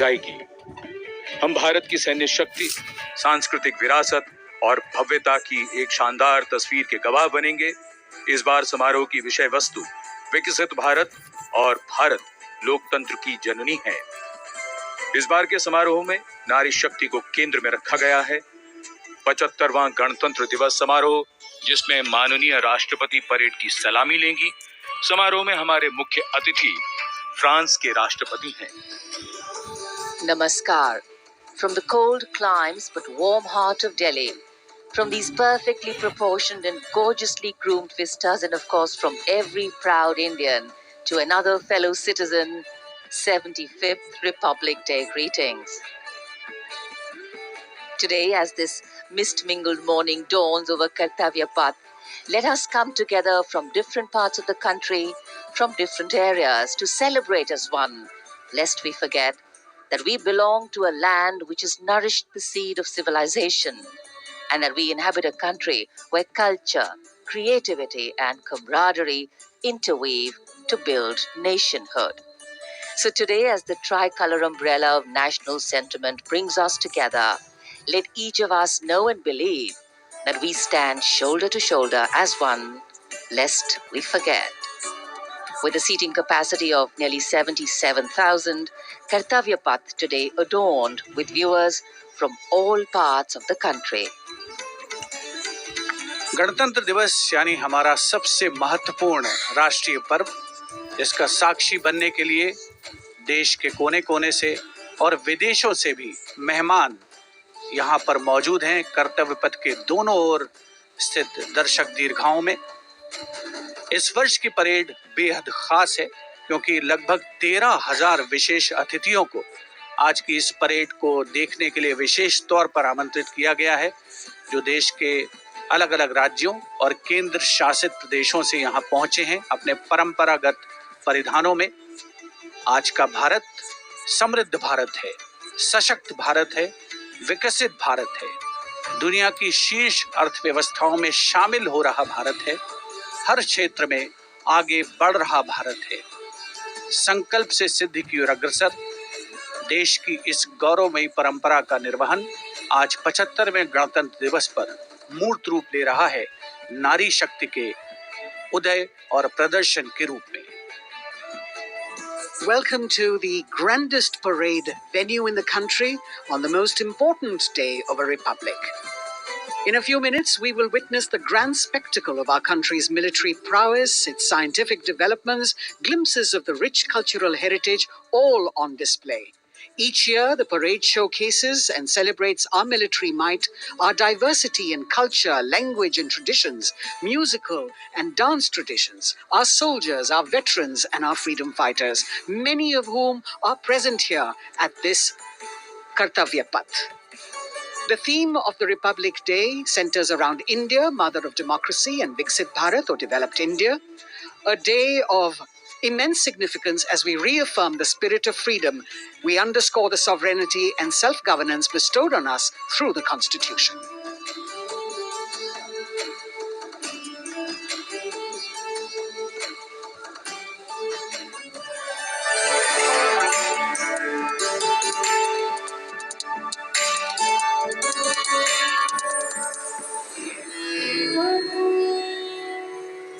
जाएगी। हम भारत की सैन्य शक्ति, सांस्कृतिक विरासत और भव्यता की एक शानदार तस्वीर के गवाह बनेंगे। इस बार समारोह की विषय वस्तु विकसित भारत और भारत लोकतंत्र की जननी है। इस बार के समारोह में नारी शक्ति को केंद्र में रखा गया है। 75वां गणतंत्र दिवस समारोह, जिसमें माननीय राष्ट्रपति परेड की सलामी लेंगी। समारोह में हमारे मुख्य अतिथि फ्रांस के राष्ट्रपति हैं। Namaskar. From the cold climes but warm heart of Delhi, from these perfectly proportioned and gorgeously groomed vistas, and of course from every proud Indian to another fellow citizen, 75th Republic Day greetings. Today, as this mist-mingled morning dawns over Kartavya Path, let us come together from different parts of the country, from different areas, to celebrate as one, lest we forget that we belong to a land which has nourished the seed of civilization, and that we inhabit a country where culture, creativity, and camaraderie interweave to build nationhood. So today, as the tricolor umbrella of national sentiment brings us together, let each of us know and believe that we stand shoulder to shoulder as one, lest we forget. With a seating capacity of nearly 77,000, Kartavya Path today adorned with viewers from all parts of the country. गणतंत्र दिवस यानी हमारा सबसे महत्वपूर्ण राष्ट्रीय पर्व, इसका साक्षी बनने के लिए देश के कोने कोने से और विदेशों से भी मेहमान यहाँ पर मौजूद हैं। कर्तव्य पथ के दोनों ओर स्थित दर्शक दीर्घाओं में इस वर्ष की परेड बेहद खास है, क्योंकि लगभग 13,000 विशेष अतिथियों को आज की इस परेड को देखने के लिए विशेष तौर पर आमंत्रित किया गया है, जो देश के अलग अलग राज्यों और केंद्र शासित प्रदेशों से यहाँ पहुंचे हैं अपने परंपरागत परिधानों में। आज का भारत समृद्ध भारत है, सशक्त भारत है, विकसित भारत है, दुनिया की शीर्ष अर्थव्यवस्थाओं में शामिल हो रहा भारत है, हर क्षेत्र में आगे बढ़ रहा भारत है, संकल्प से सिद्धि की ओर अग्रसर। देश की इस गौरवमयी परंपरा का निर्वहन आज 75वें गणतंत्र दिवस पर मूर्त रूप ले रहा है, नारी शक्ति के उदय और प्रदर्शन के रूप में। Welcome to the grandest parade venue in the country on the most important day of a republic. In a few minutes, we will witness the grand spectacle of our country's military prowess, its scientific developments, glimpses of the rich cultural heritage, all on display. Each year, the parade showcases and celebrates our military might, our diversity in culture, language, and traditions, musical and dance traditions, our soldiers, our veterans, and our freedom fighters, many of whom are present here at this Kartavya Path. The theme of the Republic Day centers around India, mother of democracy, and Viksit Bharat, or developed India, a day of immense significance as we reaffirm the spirit of freedom. We underscore the sovereignty and self-governance bestowed on us through the Constitution.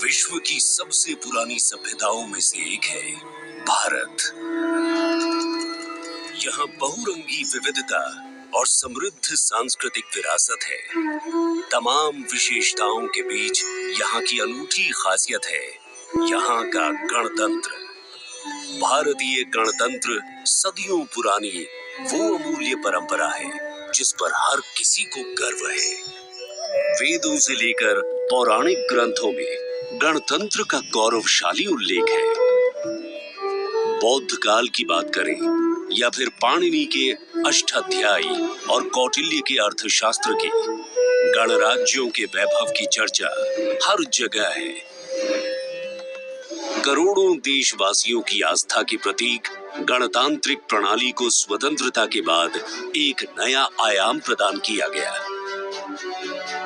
विश्व की सबसे पुरानी सभ्यताओं में से एक है भारत। यहाँ बहुरंगी विविधता और समृद्ध सांस्कृतिक विरासत है। तमाम विशेषताओं के बीच यहाँ की अनूठी खासियत है यहाँ का गणतंत्र। भारतीय गणतंत्र सदियों पुरानी वो अमूल्य परंपरा है जिस पर हर किसी को गर्व है। वेदों से लेकर पौराणिक ग्रंथों में गणतंत्र का गौरवशाली उल्लेख है। बौद्ध काल की बात करें या फिर पाणिनि के अष्टाध्यायी और कौटिल्य के अर्थशास्त्र की, गणराज्यों के वैभव की चर्चा हर जगह है। करोड़ों देशवासियों की आस्था के प्रतीक गणतांत्रिक प्रणाली को स्वतंत्रता के बाद एक नया आयाम प्रदान किया गया।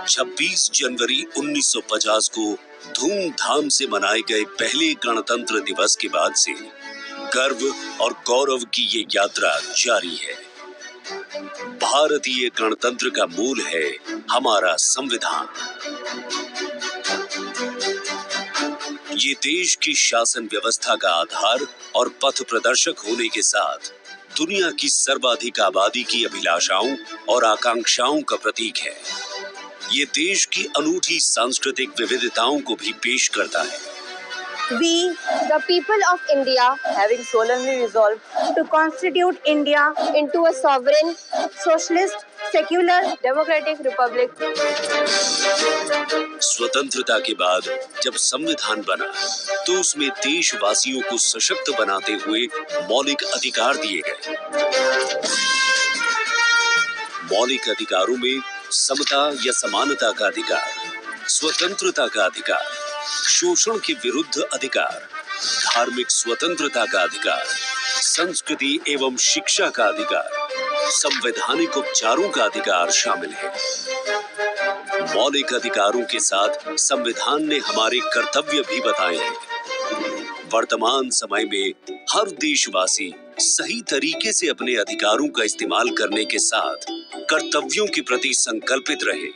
26 जनवरी 1950 को धूमधाम से मनाए गए पहले गणतंत्र दिवस के बाद से गर्व और गौरव की ये यात्रा जारी है। भारतीय गणतंत्र का मूल है हमारा संविधान। ये देश की शासन व्यवस्था का आधार और पथ प्रदर्शक होने के साथ दुनिया की सर्वाधिक आबादी की अभिलाषाओं और आकांक्षाओं का प्रतीक है। ये देश की अनूठी सांस्कृतिक विविधताओं को भी पेश करता है। We, the people of India, having solemnly resolved to constitute India into a sovereign, socialist, secular, democratic republic. स्वतंत्रता के बाद जब संविधान बना तो उसमें देशवासियों को सशक्त बनाते हुए मौलिक अधिकार दिए गए। मौलिक अधिकारों में समता या समानता का अधिकार, स्वतंत्रता का अधिकार, शोषण के विरुद्ध अधिकार, धार्मिक स्वतंत्रता का अधिकार, संस्कृति एवं शिक्षा का अधिकार, संवैधानिक उपचारों का अधिकार शामिल है। मौलिक अधिकारों के साथ संविधान ने हमारे कर्तव्य भी बताए हैं। वर्तमान समय में हर देशवासी सही तरीके से अपने अधिकारों का इस्तेमाल करने के साथ कर्तव्यों के प्रति संकल्पित रहे,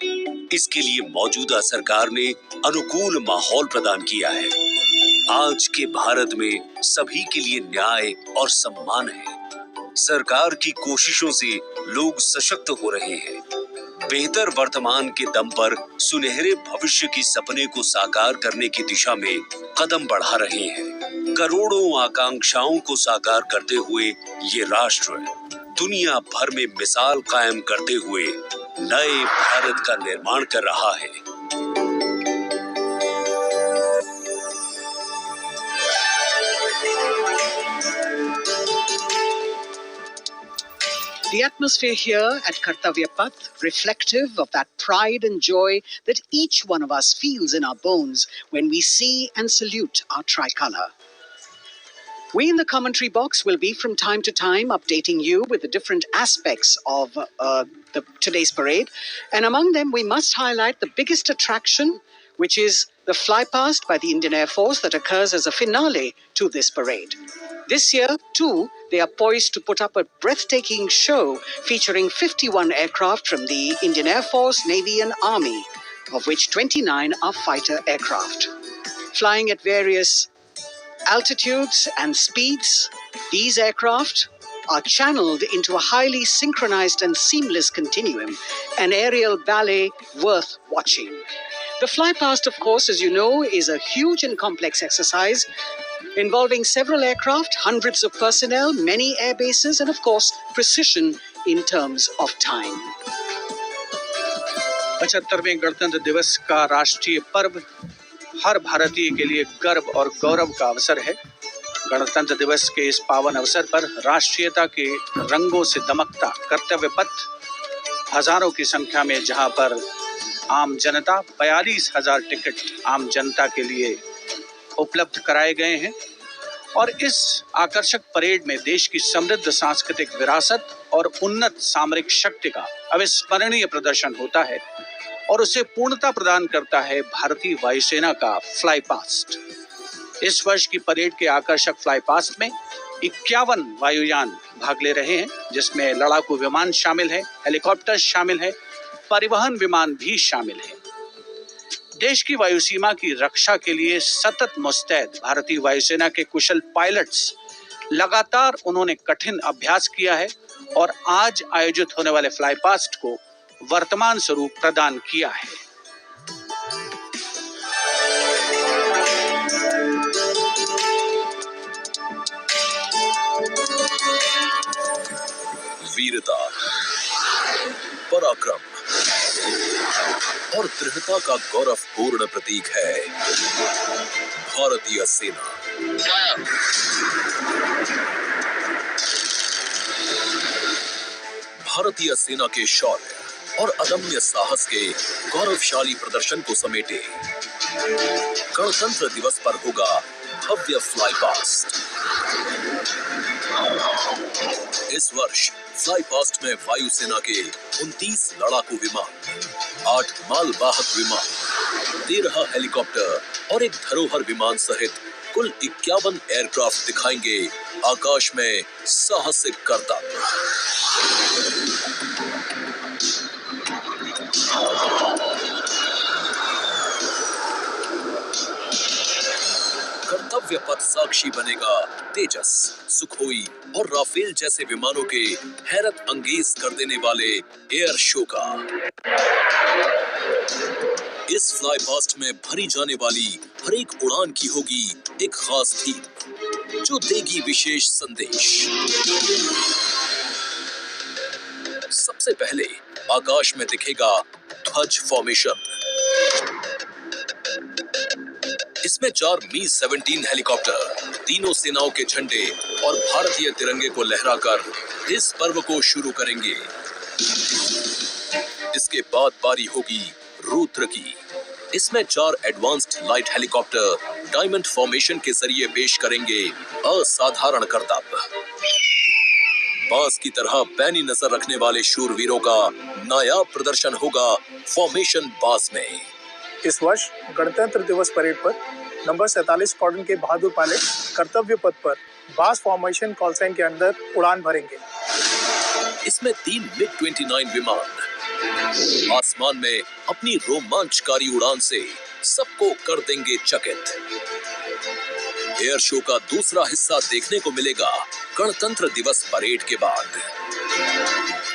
इसके लिए मौजूदा सरकार ने अनुकूल माहौल प्रदान किया है। आज के भारत में सभी के लिए न्याय और सम्मान है। सरकार की कोशिशों से लोग सशक्त हो रहे हैं। बेहतर वर्तमान के दम पर सुनहरे भविष्य के सपने को साकार करने की दिशा में कदम बढ़ा रहे हैं। करोड़ों आकांक्षाओं को साकार करते हुए ये राष्ट्र दुनिया भर में मिसाल कायम करते हुए नए भारत का निर्माण कर रहा है। The atmosphere here at Kartavya Path, reflective of that pride and joy that each one of us feels in our bones when we see and salute our tricolour. We in the commentary box will be from time to time updating you with the different aspects of today's parade, and among them we must highlight the biggest attraction, which is the flypast by the Indian Air Force that occurs as a finale to this parade. This year, too, they are poised to put up a breathtaking show featuring 51 aircraft from the Indian Air Force, Navy and Army, of which 29 are fighter aircraft. Flying at various altitudes and speeds, these aircraft are channeled into a highly synchronized and seamless continuum, an aerial ballet worth watching. The flypast, of course, as you know, is a huge and complex exercise involving several aircraft, hundreds of personnel, many air bases, and of course, precision in terms of time. 75वें गणतंत्र दिवस का राष्ट्रीय पर्व हर भारतीय के लिए गर्व और गौरव का अवसर है। गणतंत्र दिवस के इस पावन अवसर पर राष्ट्रीयता के रंगों से दमकता कर्तव्य पथ हजारों की संख्या में, जहां पर आम जनता 42,000 टिकट आम जनता के लिए उपलब्ध कराए गए हैं। और इस आकर्षक परेड में देश की समृद्ध सांस्कृतिक विरासत और उन्नत सामरिक शक्ति का अविस्मरणीय प्रदर्शन होता है और उसे पूर्णता प्रदान करता है भारतीय वायुसेना का फ्लाई पास्ट। इस वर्ष की परेड के आकर्षक फ्लाई पास्ट में 51 वायुयान भाग ले रहे हैं, जिसमें लड़ाकू विमान शामिल है, हेलीकॉप्टर शामिल है, परिवहन विमान भी शामिल है। देश की वायुसीमा की रक्षा के लिए सतत मुस्तैद भारतीय वायुसेना के कुशल पायलट्स लगातार उन्होंने कठिन अभ्यास किया है और आज आयोजित होने वाले फ्लाई पास्ट को वर्तमान स्वरूप प्रदान किया है। वीरता, पराक्रम और दृढ़ता का गौरवपूर्ण प्रतीक है भारतीय सेना। भारतीय सेना के शौर्य और अदम्य साहस के गौरवशाली प्रदर्शन को समेटे गणतंत्र दिवस पर होगा भव्य फ्लाई पास्ट। इस वर्ष फ्लाई पास्ट में वायुसेना के 29 लड़ाकू विमान, 8 मालवाहक विमान, 13 हेलीकॉप्टर और एक धरोहर विमान सहित कुल 51 एयरक्राफ्ट दिखाएंगे आकाश में साहसिक करतब। कर्तव्य पथ साक्षी बनेगा तेजस, सुखोई और राफेल जैसे विमानों के हैरत अंगेज कर देने वाले एयर शो का। इस फ्लाई पास्ट में भरी जाने वाली हर एक उड़ान की होगी एक खास थीम जो देगी विशेष संदेश। सबसे पहले आकाश में दिखेगा ध्वज फॉर्मेशन। इसमें 4 मी-17 हेलीकॉप्टर तीनों सेनाओं के झंडे और भारतीय तिरंगे को लहराकर इस पर्व को शुरू करेंगे। इसके बाद बारी होगी रुद्र की। इसमें 4 advanced light helicopter diamond formation के जरिए पेश करेंगे असाधारण करतब। बास की तरह पैनी नजर रखने वाले शूरवीरों का नायाब प्रदर्शन होगा फॉर्मेशन बास में। इस वर्ष गणतंत्र दिवस परेड पर नंबर 47 स्क्वाड्रन के बहादुर पायलट कर्तव्य पथ पर बास फॉर्मेशन कॉल साइन के अंदर उड़ान भरेंगे। इसमें 3 MiG-29 विमान आसमान में अपनी रोमांचकारी उड़ान से सबको कर देंगे चकित। एयर शो का दूसरा हिस्सा देखने को मिलेगा गणतंत्र दिवस परेड के बाद।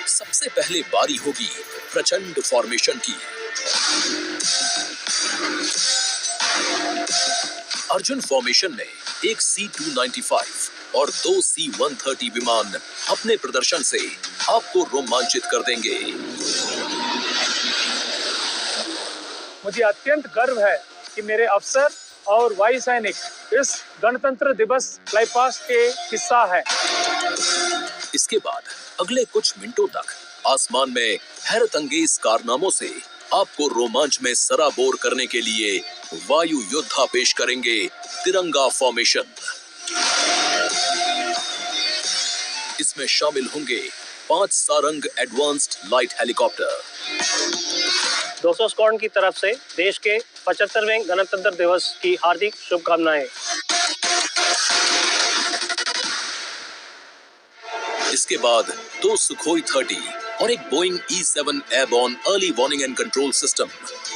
सबसे पहले बारी होगी प्रचंड फॉर्मेशन की। अर्जुन फॉर्मेशन में एक C-295 और 2 C-130 विमान अपने प्रदर्शन से आपको रोमांचित कर देंगे। मुझे अत्यंत गर्व है कि मेरे अफसर और वायु सैनिक इस गणतंत्र दिवस फ्लाई पास्ट के हिस्सा है। इसके बाद अगले कुछ मिनटों तक आसमान में हैरत अंगेज कारनामों से आपको रोमांच में सराबोर करने के लिए वायु योद्धा पेश करेंगे तिरंगा फॉर्मेशन। इसमें शामिल होंगे 5 Sarang advanced light helicopter. 200 squadron की तरफ से देश के 75वें गणतंत्र दिवस की हार्दिक शुभकामनाएं। इसके बाद 2 सुखोई 30 और एक Boeing E-7 airborne early warning and control system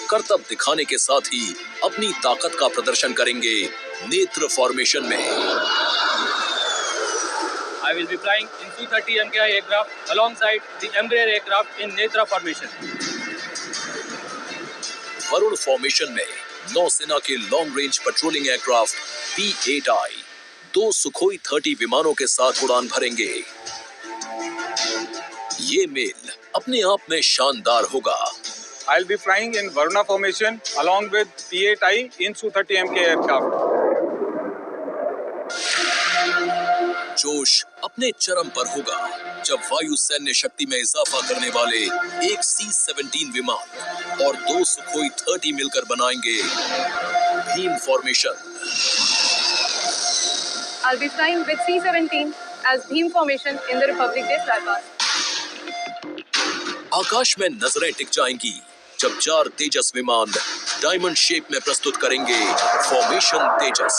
करतब दिखाने के साथ ही अपनी ताकत का प्रदर्शन करेंगे नेत्र फॉर्मेशन में। I will be flying in Su-30 MKI aircraft alongside the Embraer aircraft in Netra formation. Varun formation में नौसेना के long range patrolling aircraft P-8I 2 Sukhoi 30 विमानों के साथ उड़ान भरेंगे। ये मेल अपने आप में शानदार होगा। I will be flying in Varuna formation along with P-8I in Su-30 MKI aircraft. जोश अपने चरम पर होगा जब वायु सैन्य शक्ति में इजाफा करने वाले एक C-17 विमान और 2 सुखोई 30 मिलकर बनाएंगे Bhim formation. I'll be flying with C-17 as Bhim formation in the Republic Day fly past. आकाश में नजरें टिक जाएंगी जब 4 तेजस विमान डायमंड शेप में प्रस्तुत करेंगे फॉर्मेशन तेजस।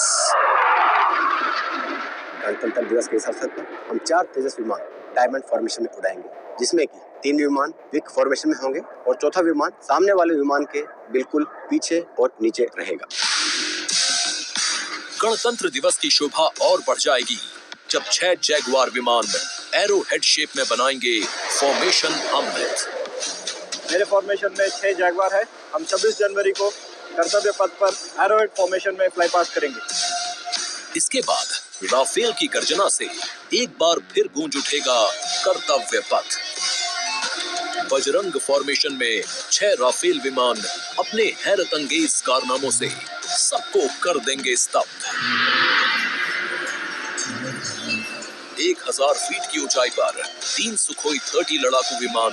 गणतंत्र दिवस के इस अवसर पर हम 4 तेजस विमान डायमंड फॉर्मेशन में उड़ाएंगे, जिसमें कि 3 विमान विक फॉर्मेशन में होंगे और चौथा विमान सामने वाले विमान के बिल्कुल पीछे और नीचे रहेगा। गणतंत्र दिवस की शोभा और बढ़ जाएगी जब 6 जैगुआर विमान एरो हेड शेप में बनाएंगे फॉर्मेशन अमृत। मेरे फॉर्मेशन में 6 जैगुआर है। हम 26 जनवरी को कर्तव्य पथ पर एरो हेड फॉर्मेशन में फ्लाई पास्ट करेंगे। इसके बाद राफेल की गर्जना से एक बार फिर गूंज उठेगा कर्तव्य पथ। बजरंग फॉर्मेशन में 6 राफेल विमान अपने हैरत अंगेज कारनामों से सबको कर देंगे स्तब्ध। 1000 फीट की ऊंचाई पर 3 सुखोई 30 लड़ाकू विमान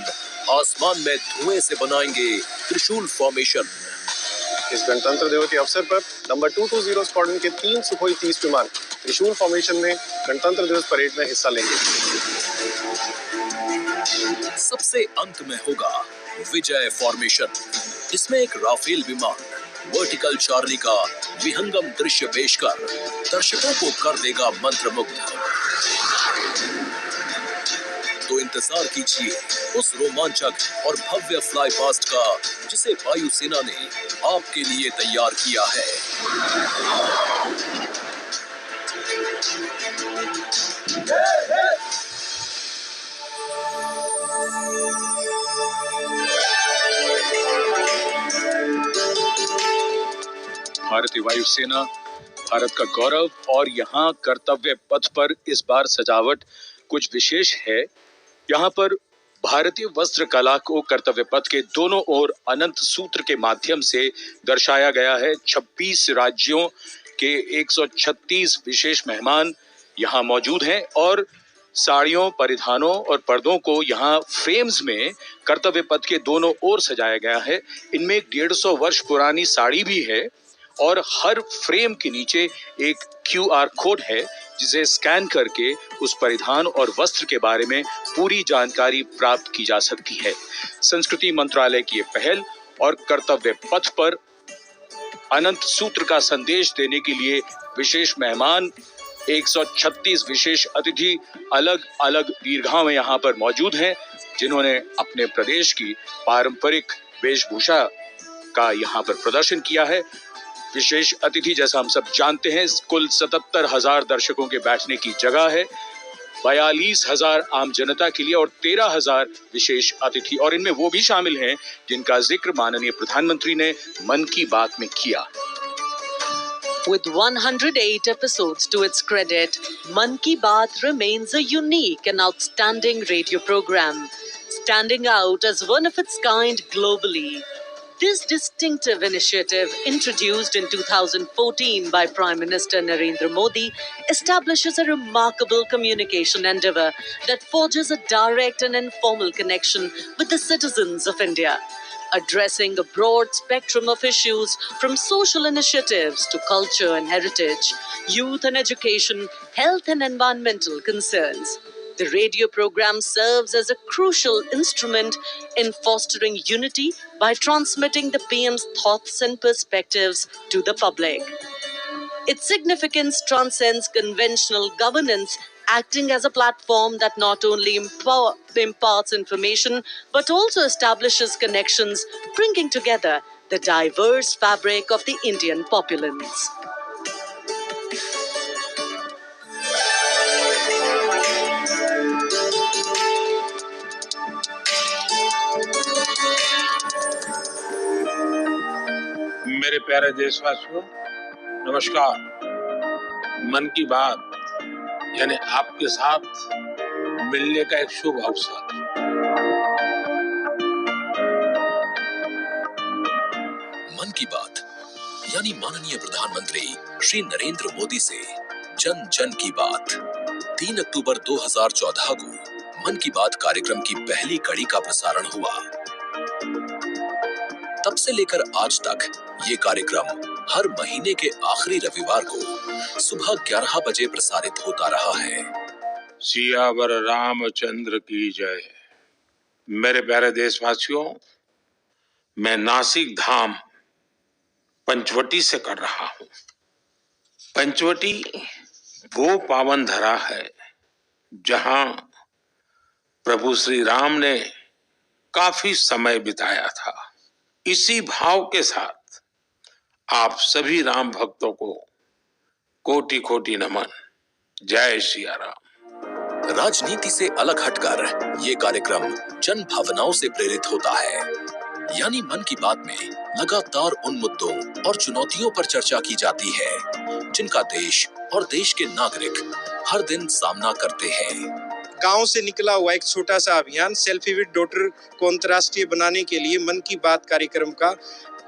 आसमान में धुएं से बनाएंगे त्रिशूल फॉर्मेशन। इस गणतंत्र दिवस के अवसर पर नंबर 220 स्क्वाड्रन के 3 सुखोई 30 विमान त्रिशूल फॉर्मेशन में गणतंत्र दिवस परेड में हिस्सा लेंगे। सबसे अंत में होगा विजय फॉर्मेशन। इसमें एक राफेल विमान वर्टिकल चार्ली का विहंगम दृश्य पेश कर दर्शकों को कर देगा मंत्रमुग्ध। तो इंतजार कीजिए उस रोमांचक और भव्य फ्लाई पास्ट का जिसे वायुसेना ने आपके लिए तैयार किया है। भारतीय वायुसेना भारत का गौरव, और यहाँ कर्तव्य पथ पर इस बार सजावट कुछ विशेष है। यहाँ पर भारतीय वस्त्र कला को कर्तव्य पथ के दोनों ओर अनंत सूत्र के माध्यम से दर्शाया गया है। 26 राज्यों के 136 विशेष मेहमान यहाँ मौजूद हैं और साड़ियों, परिधानों और पर्दों को यहाँ फ्रेम्स में कर्तव्य पथ के दोनों ओर सजाया गया है। इनमें 150 वर्ष पुरानी साड़ी भी है और हर फ्रेम के नीचे एक QR कोड है जिसे स्कैन करके उस परिधान और वस्त्र के बारे में पूरी जानकारी प्राप्त की जा सकती है। संस्कृति मंत्रालय की ये पहल और कर्तव्य पथ पर अनंत सूत्र का संदेश देने के लिए विशेष मेहमान 136 विशेष अतिथि अलग अलग दीर्घाओं में यहाँ पर मौजूद हैं, जिन्होंने अपने प्रदेश की पारंपरिक वेशभूषा का यहाँ पर प्रदर्शन किया है। विशेष अतिथि, जैसा हम सब जानते हैं, कुल 77,000 दर्शकों के बैठने की जगह है, 42,000 आम जनता के लिए और 13,000 विशेष अतिथि, और इनमें वो भी शामिल हैं जिनका जिक्र माननीय प्रधानमंत्री ने मन की बात में किया। With 108 episodes to its credit, Man Ki Baat remains a unique and outstanding radio program, standing out as one of its kind globally. This distinctive initiative, introduced in 2014 by Prime Minister Narendra Modi, establishes a remarkable communication endeavor that forges a direct and informal connection with the citizens of India, addressing a broad spectrum of issues from social initiatives to culture and heritage, youth and education, health and environmental concerns. The radio program serves as a crucial instrument in fostering unity by transmitting the PM's thoughts and perspectives to the public. Its significance transcends conventional governance, acting as a platform that not only imparts information but also establishes connections, bringing together the diverse fabric of the Indian populace. मेरे प्यारे देशवासियों, नमस्कार। मन की बात यानी आपके साथ मिलने का एक शुभ अवसर। मन की बात यानी माननीय प्रधानमंत्री श्री नरेंद्र मोदी से जन जन की बात। 3 अक्टूबर 2014 को मन की बात कार्यक्रम की पहली कड़ी का प्रसारण हुआ। तब से लेकर आज तक ये कार्यक्रम हर महीने के आखिरी रविवार को सुबह 11 बजे प्रसारित होता रहा है। सियावर रामचंद्र की जय। मेरे प्यारे देशवासियों, मैं नासिक धाम पंचवटी से कर रहा हूँ। पंचवटी वो पावन धरा है जहां प्रभु श्री राम ने काफी समय बिताया था। इसी भाव के साथ आप सभी राम भक्तों को कोटि कोटि नमन। जय सिया राम। राजनीति से अलग हटकर ये कार्यक्रम जन भावनाओं से प्रेरित होता है। यानी मन की बात में लगातार उन मुद्दों और चुनौतियों पर चर्चा की जाती है जिनका देश और देश के नागरिक हर दिन सामना करते हैं। गांव से निकला हुआ एक छोटा सा अभियान सेल्फी विद डॉटर को अंतर्राष्ट्रीय बनाने के लिए मन की बात कार्यक्रम का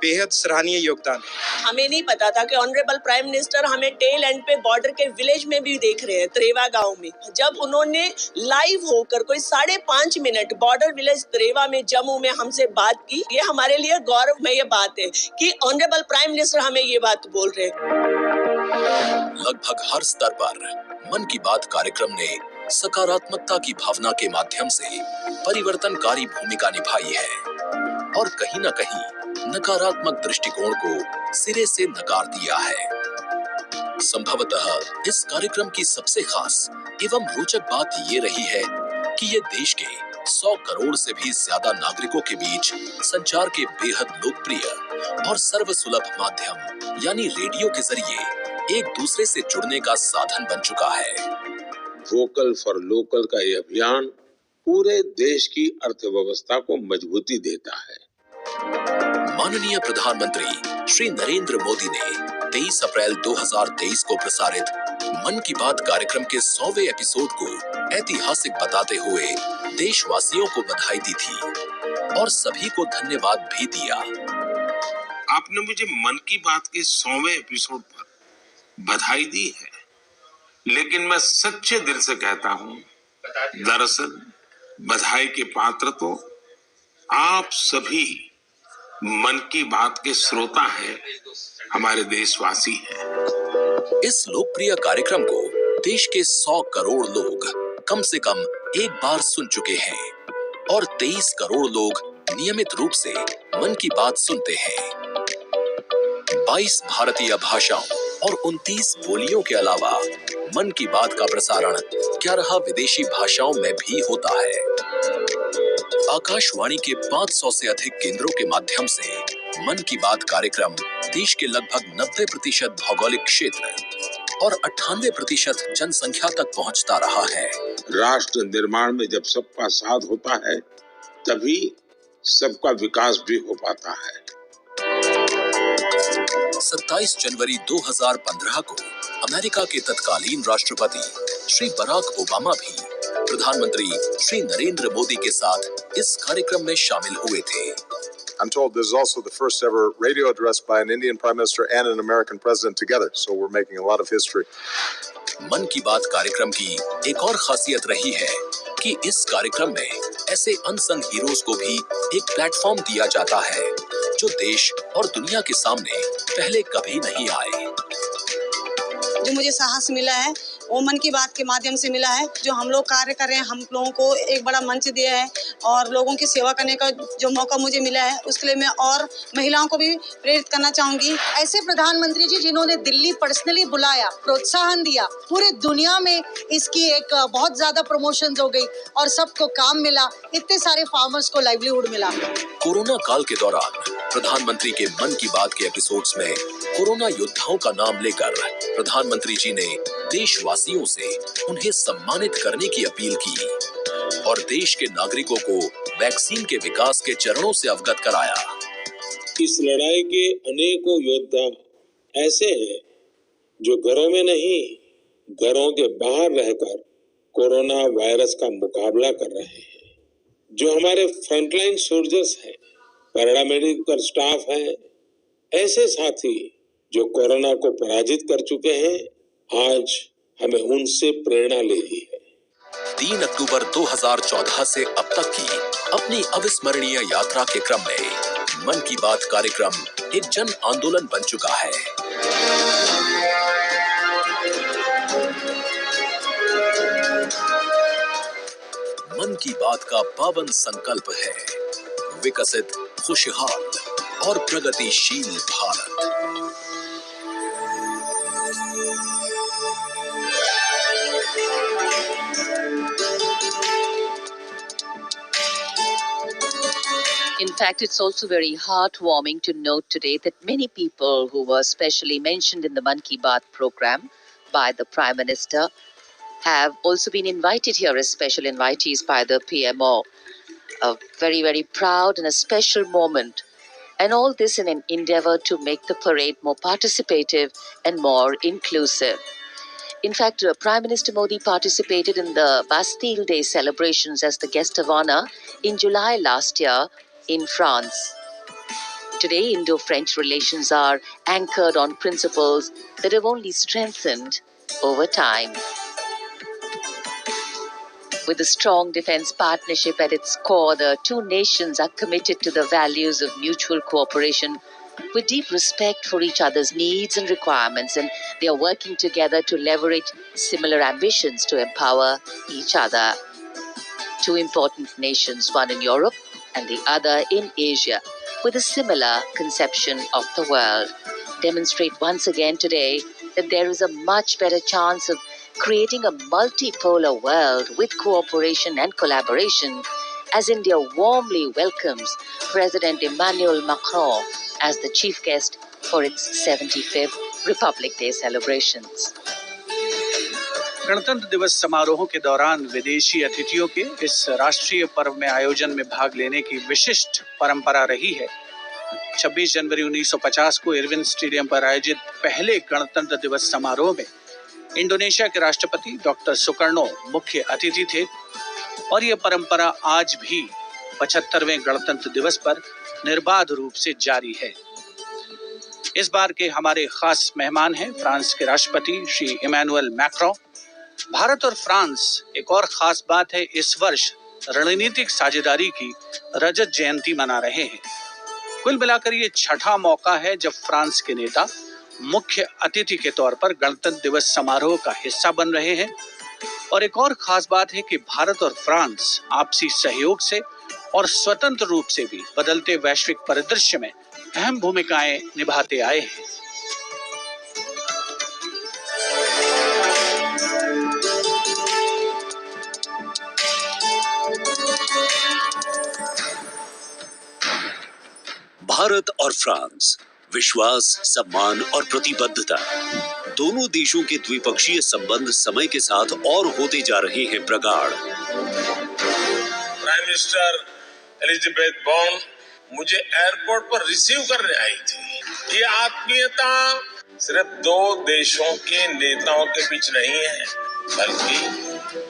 बेहद सराहनीय योगदान है। हमें नहीं पता था कि ऑनरेबल प्राइम मिनिस्टर हमें टेल एंड पे बॉर्डर के विलेज में भी देख रहे हैं, त्रेवा गांव में। जब उन्होंने लाइव होकर कोई 5.5 मिनट बॉर्डर विलेज त्रेवा में जम्मू में हमसे बात की, ये हमारे लिए गौरवमय बात है कि ऑनरेबल प्राइम मिनिस्टर हमें ये बात बोल रहे हैं। लगभग हर स्तर पर मन की बात कार्यक्रम ने सकारात्मकता की भावना के माध्यम से परिवर्तनकारी भूमिका निभाई है और कहीं न कहीं नकारात्मक दृष्टिकोण को सिरे से नकार दिया है। संभवतः इस कार्यक्रम की सबसे खास एवं रोचक बात ये रही है कि ये देश के 100 करोड़ से भी ज्यादा नागरिकों के बीच संचार के बेहद लोकप्रिय और सर्वसुलभ माध्यम यानी रेडियो के जरिए एक दूसरे से जुड़ने का साधन बन चुका है। वोकल फॉर लोकल का ये अभियान पूरे देश की अर्थव्यवस्था को मजबूती देता है। माननीय प्रधानमंत्री श्री नरेंद्र मोदी ने 23 अप्रैल 2023 को प्रसारित मन की बात कार्यक्रम के 100वें एपिसोड को ऐतिहासिक बताते हुए देशवासियों को बधाई दी थी और सभी को धन्यवाद भी दिया। आपने मुझे मन की बात के 100वें एपिसोड पर बधाई दी है, लेकिन मैं सच्चे दिल से कहता हूं, दरअसल बधाई के पात्र तो आप सभी मन की बात के श्रोता हैं, हमारे देशवासी हैं। इस लोकप्रिय कार्यक्रम को देश के 100 करोड़ लोग कम से कम एक बार सुन चुके हैं और 23 करोड़ लोग नियमित रूप से मन की बात सुनते हैं। 22 भारतीय भाषाओं और 29 बोलियों के अलावा मन की बात का प्रसारण 11 विदेशी भाषाओं में भी होता है। आकाशवाणी के 500 से अधिक केंद्रों के माध्यम से मन की बात कार्यक्रम देश के लगभग 90% भौगोलिक क्षेत्र और 98% जनसंख्या तक पहुंचता रहा है। राष्ट्र निर्माण में जब सबका साथ होता है, तभी सबका विकास भी हो पाता है। 27 जनवरी 2015 को अमेरिका के तत्कालीन राष्ट्रपति श्री बराक ओबामा भी प्रधानमंत्री श्री नरेंद्र मोदी के साथ इस कार्यक्रम में शामिल हुए थे। I'm told this is also the first ever radio address by an Indian Prime Minister and an American President together, so we're making a lot of history. मन की बात कार्यक्रम की एक और खासियत रही है कि इस कार्यक्रम में ऐसे अनसंग हीरोज को भी एक प्लेटफॉर्म दिया जाता है जो देश और दुनिया के सामने पहले कभी नहीं आए। जो मुझे साहस मिला है वो मन की बात के माध्यम से मिला है। जो हम लोग कार्य कर रहे हैं, हम लोगों को एक बड़ा मंच दिया है और लोगों की सेवा करने का जो मौका मुझे मिला है, उसके लिए मैं और महिलाओं को भी प्रेरित करना चाहूंगी। ऐसे प्रधानमंत्री जी जिन्होंने दिल्ली पर्सनली बुलाया, प्रोत्साहन दिया, पूरी दुनिया में इसकी एक बहुत ज्यादा प्रमोशन हो गई और सबको काम मिला, इतने सारे फार्मर्स को लाइवलीहुड मिला। कोरोना काल के दौरान प्रधानमंत्री के मन की बात के एपिसोड्स में कोरोना योद्धाओं का नाम लेकर प्रधानमंत्री जी ने देशवासियों से उन्हें सम्मानित करने की अपील की और देश के नागरिकों को वैक्सीन के विकास के चरणों से अवगत कराया। इस लड़ाई के अनेकों योद्धा ऐसे हैं जो घरों में नहीं, घरों के बाहर रहकर कोरोना वायरस का मुकाबला कर रहे हैं। जो हमारे फ्रंटलाइन सोल्जर्स हैं, पैरामेडिकल स्टाफ हैं, ऐसे साथी जो कोरोना को पराजित कर चुके हैं, आज हमें उनसे प्रेरणा लेनी है। 3 अक्टूबर 2014 से अब तक की अपनी अविस्मरणीय यात्रा के क्रम में मन की बात कार्यक्रम एक जन आंदोलन बन चुका है। मन की बात का पावन संकल्प है विकसित, खुशहाल और प्रगतिशील Bharat. In fact, it's also very heartwarming to note today that many people who were specially mentioned in the Man Ki Baat program by the Prime Minister have also been invited here as special invitees by the PMO. A very, very proud and a special moment. And all this in an endeavor to make the parade more participative and more inclusive. In fact, Prime Minister Modi participated in the Bastille Day celebrations as the guest of honor in July last year in France. Today, Indo-French relations are anchored on principles that have only strengthened over time. With a strong defense partnership at its core, the two nations are committed to the values of mutual cooperation with deep respect for each other's needs and requirements, and they are working together to leverage similar ambitions to empower each other. Two important nations, one in Europe and the other in Asia, with a similar conception of the world, demonstrate once again today that there is a much better chance of creating a multipolar world with cooperation and collaboration, as India warmly welcomes President Emmanuel Macron as the chief guest for its 75th Republic Day celebrations. गणतंत्र दिवस समारोहों के दौरान विदेशी अतिथियों के इस राष्ट्रीय पर्व में आयोजन में भाग लेने की विशिष्ट परंपरा रही है। 26 जनवरी 1950 को इरविन स्टेडियम पर आयोजित पहले गणतंत्र दिवस समारोह में इंडोनेशिया के राष्ट्रपति डॉक्टर सुकर्णो मुख्य अतिथि थे और यह परंपरा आज भी 75वें गणतंत्र दिवस पर निर्बाध रूप से जारी है। इस बार के हमारे खास मेहमान हैं फ्रांस के राष्ट्रपति श्री इमैनुअल मैक्रों। भारत और फ्रांस एक और खास बात है, इस वर्ष रणनीतिक साझेदारी की रजत जयंती मना रहे हैं। कुल मिलाकर ये छठा मौका है जब फ्रांस के नेता मुख्य अतिथि के तौर पर गणतंत्र दिवस समारोह का हिस्सा बन रहे हैं। और एक और खास बात है कि भारत और फ्रांस आपसी सहयोग से और स्वतंत्र रूप से भी बदलते वैश्विक परिदृश्य में अहम भूमिकाएं निभाते आए हैं। भारत और फ्रांस, विश्वास, सम्मान और प्रतिबद्धता, दोनों देशों के द्विपक्षीय संबंध समय के साथ और होते जा रहे हैं प्रगाढ़। प्राइम मिनिस्टर एलिजाबेथ बॉर्न मुझे एयरपोर्ट पर रिसीव करने आई थी। ये आत्मीयता सिर्फ दो देशों के नेताओं के बीच नहीं है, बल्कि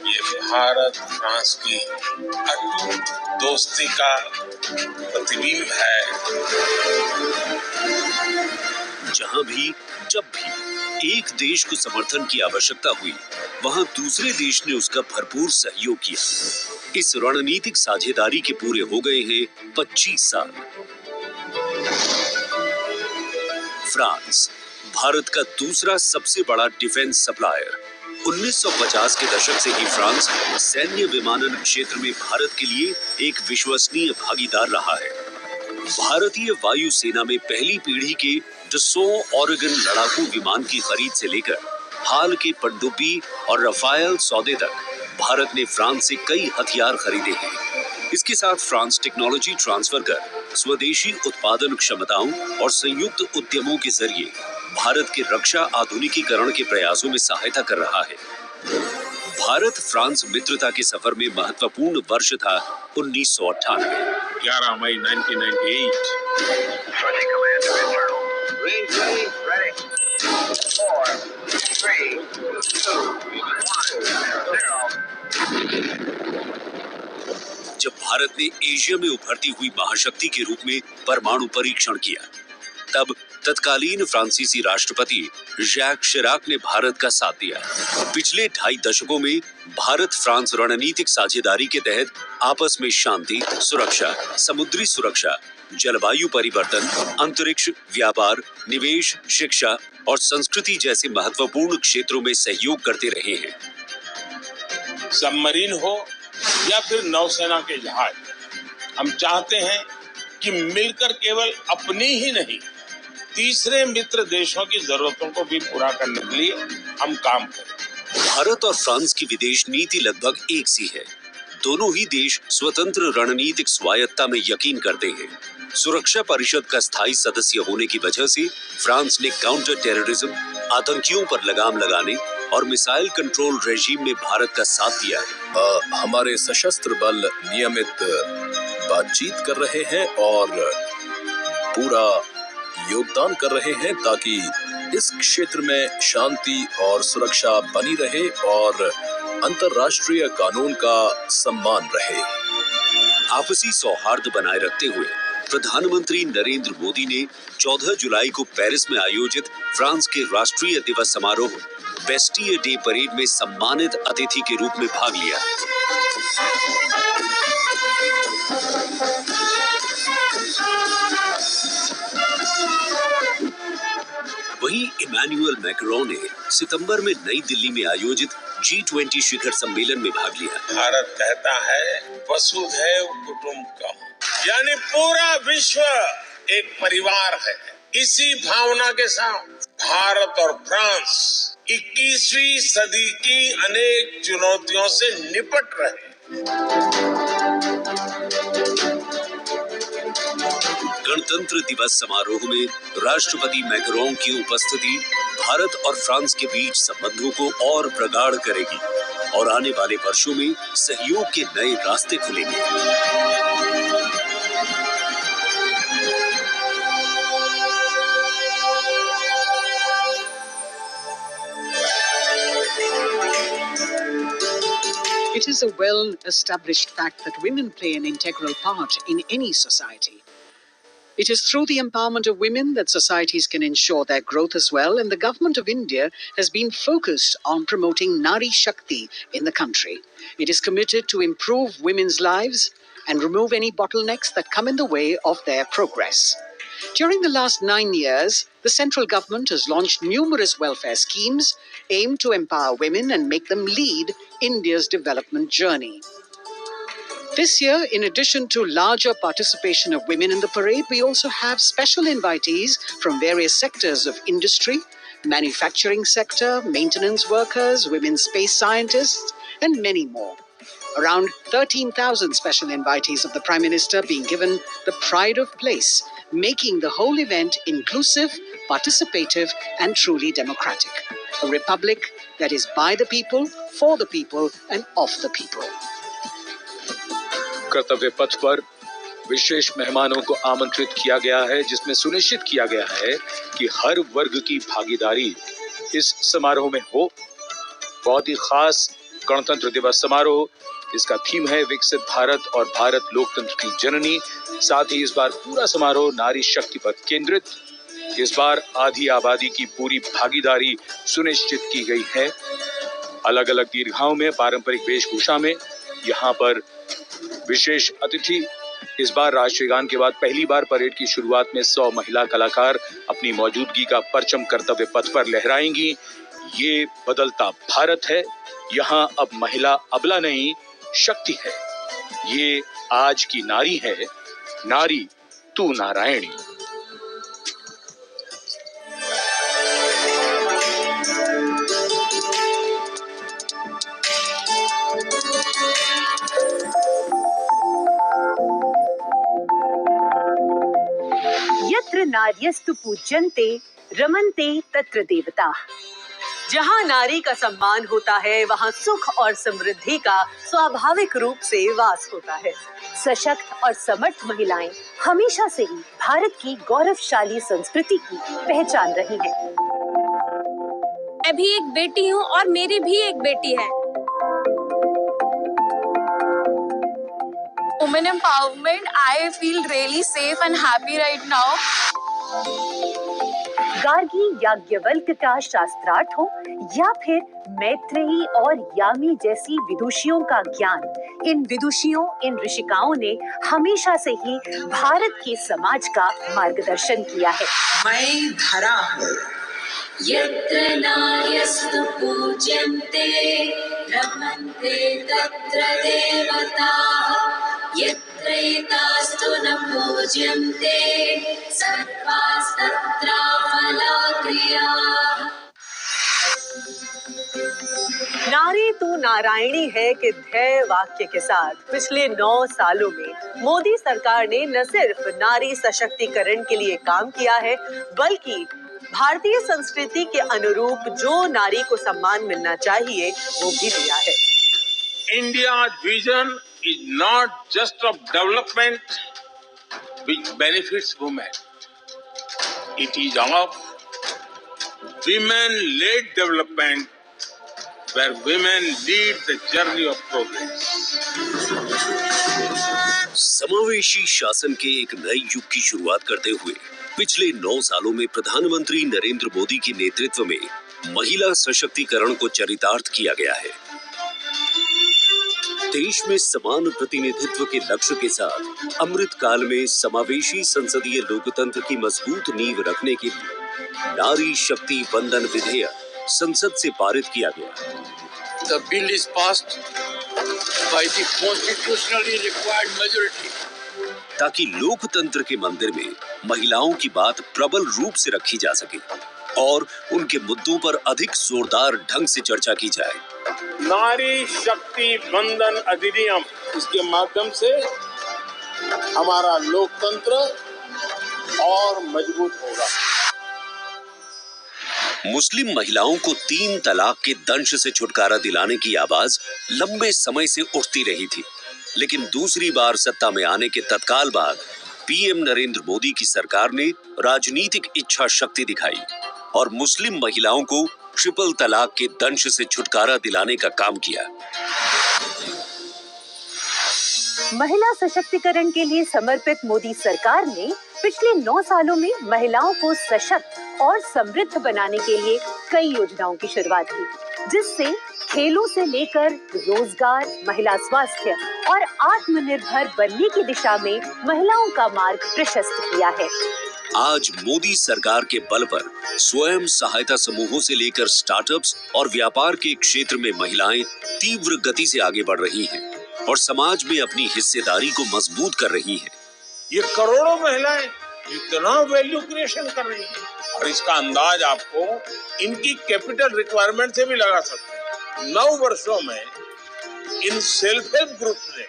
ये भारत फ्रांस की अटूट दोस्ती का प्रतिबिंब है। जहां भी, जब भी एक देश को समर्थन की आवश्यकता हुई, वहां दूसरे देश ने उसका भरपूर सहयोग किया। इस रणनीतिक साझेदारी के पूरे हो गए हैं 25 साल। फ्रांस, भारत का दूसरा सबसे बड़ा डिफेंस सप्लायर। 1950 के दशक से ही फ्रांस सैन्य विमानन क्षेत्र में भारत के लिए एक विश्वसनीय भागीदार रहा है। भारतीय वायुसेना में पहली पीढ़ी के डसॉ ऑरेगन लड़ाकू विमान की खरीद से लेकर हाल के पनडुब्बी और रफायल सौदे तक भारत ने फ्रांस से कई हथियार खरीदे हैं। इसके साथ फ्रांस टेक्नोलॉजी ट्रांसफर कर स्वदेशी उत्पादन क्षमताओं और संयुक्त उद्यमों के जरिए भारत के रक्षा आधुनिकीकरण के प्रयासों में सहायता कर रहा है। भारत फ्रांस मित्रता के सफर में महत्वपूर्ण वर्ष था 1998। 11 मई 1998। जब भारत ने एशिया में उभरती हुई महाशक्ति के रूप में परमाणु परीक्षण किया, तब तत्कालीन फ्रांसीसी राष्ट्रपति जैक शिराक ने भारत का साथ दिया। पिछले 2.5 दशकों में भारत फ्रांस रणनीतिक साझेदारी के तहत आपस में शांति, सुरक्षा, समुद्री सुरक्षा, जलवायु परिवर्तन, अंतरिक्ष, व्यापार, निवेश, शिक्षा और संस्कृति जैसे महत्वपूर्ण क्षेत्रों में सहयोग करते रहे हैं। सबमरीन हो या फिर नौसेना के जहाज, हम चाहते हैं कि मिलकर केवल अपनी ही नहीं, तीसरे मित्र देशों की जरूरतों को भी पूरा करने के लिए हम काम करें। भारत और फ्रांस की विदेश नीति लगभग एक सी है। दोनों ही देश स्वतंत्र रणनीतिक स्वायत्ता में यकीन करते हैं। सुरक्षा परिषद का स्थायी सदस्य होने की वजह से फ्रांस ने काउंटर टेररिज्म, आतंकियों पर लगाम लगाने और मिसाइल कंट्रोल रेजीम में भारत का साथ दिया है। हमारे सशस्त्र बल नियमित बातचीत कर रहे हैं और पूरा योगदान कर रहे हैं ताकि इस क्षेत्र में शांति और सुरक्षा बनी रहे और अंतर्राष्ट्रीय कानून का सम्मान रहे। आपसी सौहार्द बनाए रखते हुए प्रधानमंत्री नरेंद्र मोदी ने 14 जुलाई को पेरिस में आयोजित फ्रांस के राष्ट्रीय दिवस समारोह बेस्टियर डे परेड में सम्मानित अतिथि के रूप में भाग लिया। वहीं इमैनुअल मैक्रों ने सितंबर में नई दिल्ली में आयोजित G20 शिखर सम्मेलन में भाग लिया। भारत कहता है वसुधैव कुटुंबकम, यानी पूरा विश्व एक परिवार है। इसी भावना के साथ भारत और फ्रांस 21वीं सदी की अनेक चुनौतियों से निपट रहे हैं। गणतंत्र दिवस समारोह में राष्ट्रपति मैक्रोन की उपस्थिति भारत और फ्रांस के बीच संबंधों को और प्रगाढ़ करेगी और आने वाले वर्षों में सहयोग के नए रास्ते खुलेंगे। It is a well-established fact that women play an integral part in any society. It is through the empowerment of women that societies can ensure their growth as well, and the government of India has been focused on promoting Nari Shakti in the country. It is committed to improve women's lives and remove any bottlenecks that come in the way of their progress. During the last 9 years, the central government has launched numerous welfare schemes aimed to empower women and make them lead India's development journey. This year, in addition to larger participation of women in the parade, we also have special invitees from various sectors of industry, manufacturing sector, maintenance workers, women space scientists, and many more. Around 13,000 special invitees of the Prime Minister being given the pride of place, making the whole event inclusive, participative, and truly democratic. A republic that is by the people, for the people, and of the people. कर्तव्य पथ पर विशेष मेहमानों को आमंत्रित किया गया है, जिसमें सुनिश्चित किया गया है कि हर वर्ग की भागीदारी इस समारोह में हो। बहुत ही खास गणतंत्र दिवस समारोह, इसका थीम है विकसित भारत और भारत लोकतंत्र की जननी। साथ ही इस बार पूरा समारोह नारी शक्ति पर केंद्रित। इस बार आधी आबादी की पूरी भागीदारी सुनिश्चित की गई है। अलग अलग दीर्घाओं में पारंपरिक वेशभूषा में यहाँ पर विशेष अतिथि। इस बार राष्ट्रीय गान के बाद पहली बार परेड की शुरुआत में 100 महिला कलाकार अपनी मौजूदगी का परचम कर्तव्य पथ पर लहराएंगी। ये बदलता भारत है, यहाँ अब महिला अबला नहीं, शक्ति है। ये आज की नारी है, नारी तू नारायणी। यत्र नार्यस्तु पूज्यन्ते रमन्ते तत्र देवताः। जहाँ नारी का सम्मान होता है, वहाँ सुख और समृद्धि का स्वाभाविक रूप से वास होता है। सशक्त और समर्थ महिलाएं हमेशा से ही भारत की गौरवशाली संस्कृति की पहचान रही हैं। मैं भी एक बेटी हूँ और मेरी भी एक बेटी है। Women empowerment, I feel really safe and happy right now. Gargi Yajnavalkya का शास्त्रार्थ हो या फिर मैत्रेयी और यामी जैसी विदुषियों का ज्ञान, इन विदुषियों, इन ऋषिकाओं ने हमेशा से ही भारत के समाज का मार्गदर्शन किया है। मैं धरा हूँ। यत्र नार्यस्तु पूज्यन्ते रमन्ते तत्र देवताः। यत्रैतास्तु न पूज्यन्ते सर्वास्तत्र फलक्रियाः। नारी तू नारायणी है के ध्येय वाक्य के साथ पिछले 9 सालों में मोदी सरकार ने न सिर्फ नारी सशक्तिकरण के लिए काम किया है, बल्कि भारतीय संस्कृति के अनुरूप जो नारी को सम्मान मिलना चाहिए वो भी दिया है। India's vision is not just of development which benefits women. It is of women-led development where women lead the journey of progress. समावेशी शासन के एक नए युग की शुरुआत करते हुए पिछले 9 सालों में प्रधानमंत्री नरेंद्र मोदी के नेतृत्व में महिला सशक्तिकरण को चरितार्थ किया गया है। देश में समान प्रतिनिधित्व के लक्ष्य के साथ अमृत काल में समावेशी संसदीय लोकतंत्र की मजबूत नींव रखने के लिए नारी शक्ति वंदन विधेयक संसद से पारित किया गया। The bill is passed by the constitutionally required majority ताकि लोकतंत्र के मंदिर में महिलाओं की बात प्रबल रूप से रखी जा सके और उनके मुद्दों पर अधिक जोरदार ढंग से चर्चा की जाए। नारी शक्ति बंधन अधिनियम, इसके माध्यम से हमारा लोकतंत्र और मजबूत होगा। मुस्लिम महिलाओं को 3 तलाक के दंश से छुटकारा दिलाने की आवाज लंबे समय से उठती रही थी, लेकिन दूसरी बार सत्ता में आने के तत्काल बाद पीएम नरेंद्र मोदी की सरकार ने राजनीतिक इच्छा शक्ति दिखाई और मुस्लिम महिलाओं को ट्रिपल तलाक के दंश से छुटकारा दिलाने का काम किया। महिला सशक्तिकरण के लिए समर्पित मोदी सरकार ने पिछले 9 सालों में महिलाओं को सशक्त और समृद्ध बनाने के लिए कई योजनाओं की शुरुआत की, जिससे खेलों से लेकर रोजगार, महिला स्वास्थ्य और आत्मनिर्भर बनने की दिशा में महिलाओं का मार्ग प्रशस्त किया है। आज मोदी सरकार के बल पर स्वयं सहायता समूहों से लेकर स्टार्टअप्स और व्यापार के क्षेत्र में महिलाएं तीव्र गति से आगे बढ़ रही हैं और समाज में अपनी हिस्सेदारी को मजबूत कर रही हैं। ये करोड़ों महिलाएं इतना वैल्यू क्रिएशन कर रही हैं और इसका अंदाज आपको इनकी कैपिटल रिक्वायरमेंट से भी लगा सकते हैं। 9 वर्षों में इन सेल्फ हेल्प ग्रुप ने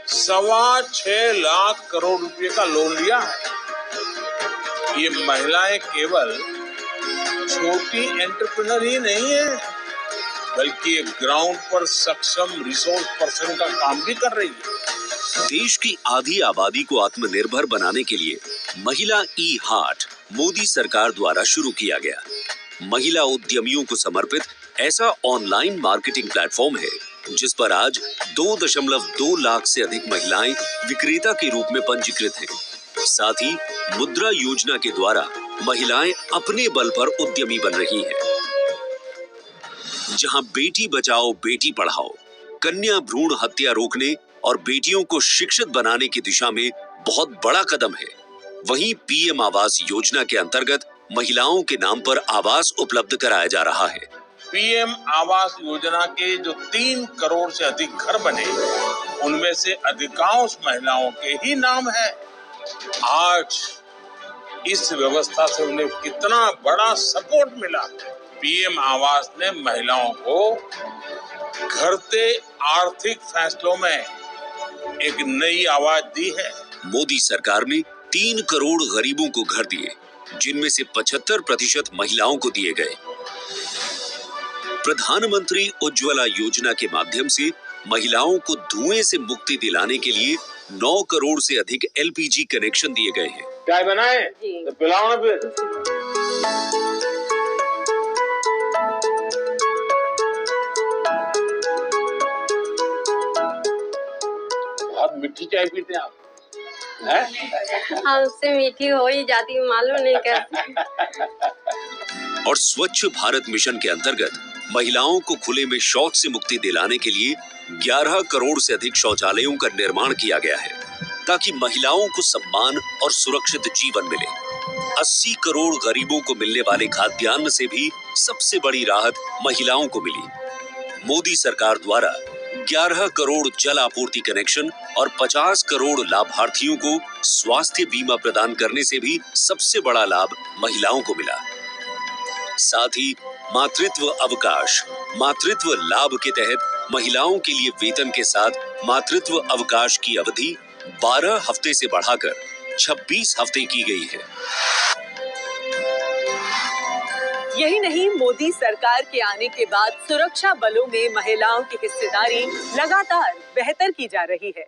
6.25 लाख करोड़ रुपए का लोन लिया है। ये महिलाएं केवल छोटी एंटरप्रेन्योर ही नहीं है, बल्कि एक ग्राउंड पर सक्षम रिसोर्स पर्सन का काम भी कर रही है। देश की आधी आबादी को आत्मनिर्भर बनाने के लिए महिला ई हाट मोदी सरकार द्वारा शुरू किया गया। महिला उद्यमियों को समर्पित ऐसा ऑनलाइन मार्केटिंग प्लेटफॉर्म है जिस पर आज 2.2 लाख से अधिक महिलाएं विक्रेता के रूप में पंजीकृत हैं। साथ ही मुद्रा योजना के द्वारा महिलाएं अपने बल पर उद्यमी बन रही हैं। जहां बेटी बचाओ बेटी पढ़ाओ, कन्या भ्रूण हत्या रोकने और बेटियों को शिक्षित बनाने की दिशा में बहुत बड़ा कदम है, वहीं पीएम आवास योजना के अंतर्गत महिलाओं के नाम पर आवास उपलब्ध कराया जा रहा है। पीएम आवास योजना के जो 3 करोड़ से अधिक घर बने, उनमें से अधिकांश महिलाओं के ही नाम है। आज इस व्यवस्था से उन्हें कितना बड़ा सपोर्ट मिला। पीएम आवास ने महिलाओं को घर से आर्थिक फैसलों में एक नई आवाज दी है। मोदी सरकार ने 3 करोड़ गरीबों को घर दिए, जिनमें से 75% महिलाओं को दिए गए। प्रधानमंत्री उज्ज्वला योजना के माध्यम से महिलाओं को धुएं से मुक्ति दिलाने के लिए 9 करोड़ से अधिक एलपीजी कनेक्शन दिए गए हैं। चाय बनाए तो पिलाओ ना फिर। बहुत मीठी चाय पीते हैं आप? हमसे मीठी हो ही जाती, मालूम नहीं कैसे। और स्वच्छ भारत मिशन के अंतर्गत महिलाओं को खुले में शौच से मुक्ति दिलाने के लिए 11 करोड़ से अधिक शौचालयों का निर्माण किया गया है, ताकि महिलाओं को सम्मान और सुरक्षित जीवन मिले। 80 करोड़ गरीबों को मिलने वाले खाद्यान्न से भी सबसे बड़ी राहत महिलाओं को मिली। मोदी सरकार द्वारा 11 करोड़ जल आपूर्ति कनेक्शन और 50 करोड़ लाभार्थियों को स्वास्थ्य बीमा प्रदान करने से भी सबसे बड़ा लाभ महिलाओं को मिला। साथ ही मातृत्व अवकाश, मातृत्व लाभ के तहत महिलाओं के लिए वेतन के साथ मातृत्व अवकाश की अवधि 12 हफ्ते से बढ़ाकर 26 हफ्ते की गई है। यही नहीं, मोदी सरकार के आने के बाद सुरक्षा बलों में महिलाओं की हिस्सेदारी लगातार बेहतर की जा रही है।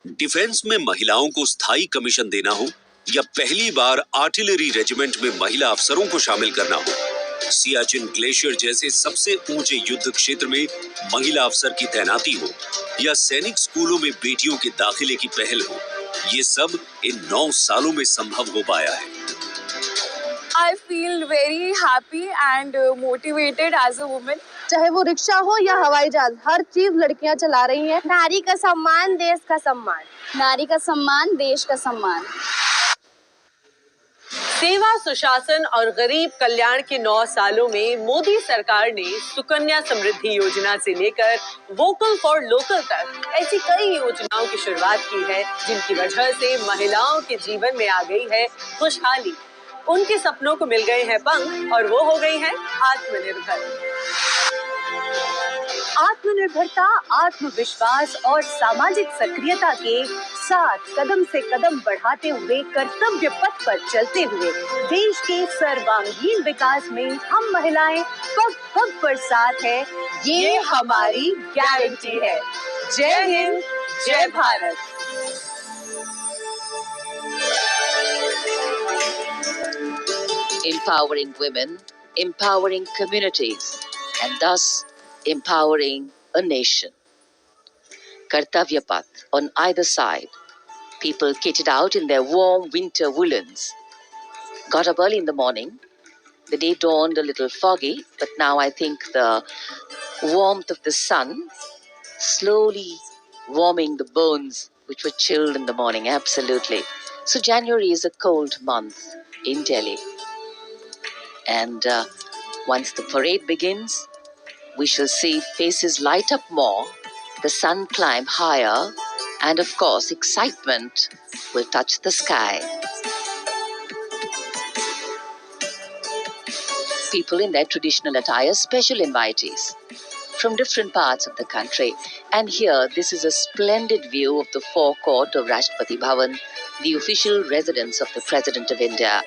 डिफेंस में महिलाओं को स्थायी कमीशन देना हो या पहली बार आर्टिलरी रेजिमेंट में महिला अफसरों को शामिल करना हो, सियाचिन ग्लेशियर जैसे सबसे ऊंचे युद्ध क्षेत्र में महिला अफसर की तैनाती हो या सैनिक स्कूलों में बेटियों के दाखिले की पहल हो, ये सब इन 9 सालों में संभव हो पाया है। I feel very happy and motivated as a woman. चाहे वो रिक्शा हो या हवाई जहाज, हर चीज लड़कियां चला रही हैं। नारी का सम्मान, देश का सम्मान। नारी का सम्मान, देश का सम्मान। सेवा, सुशासन और गरीब कल्याण के 9 सालों में मोदी सरकार ने सुकन्या समृद्धि योजना से लेकर वोकल फॉर लोकल तक ऐसी कई योजनाओं की शुरुआत की है जिनकी वजह से महिलाओं के जीवन में आ गई है खुशहाली। उनके सपनों को मिल गए हैं पंख और वो हो गई हैं आत्मनिर्भर। आत्मनिर्भरता, आत्मविश्वास और सामाजिक सक्रियता के साथ कदम से कदम बढ़ाते हुए कर्तव्य पथ पर चलते हुए देश के सर्वांगीण विकास में हम महिलाएं पग पग पर साथ है, ये हमारी गारंटी है। जय हिंद, जय Bharat. Empowering women, empowering communities, and thus empowering a nation. Kartavya path on either side. People kitted out in their warm winter woolens. Got up early in the morning. The day dawned a little foggy, but now I think the warmth of the sun slowly warming the bones which were chilled in the morning. Absolutely. So January is a cold month in Delhi. And once the parade begins, we shall see faces light up more, the sun climb higher, and of course, excitement will touch the sky. People in their traditional attire, special invitees from different parts of the country. And here, this is a splendid view of the forecourt of Rashtrapati Bhavan, the official residence of the President of India,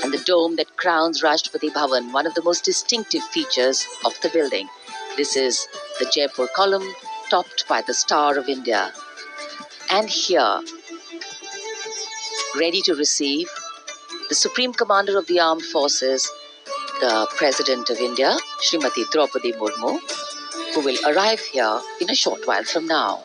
and the dome that crowns Rashtrapati Bhavan, one of the most distinctive features of the building. This is the Jaipur column, topped by the Star of India. And here, ready to receive the Supreme Commander of the Armed Forces, the President of India, Srimati Draupadi Murmu, who will arrive here in a short while from now.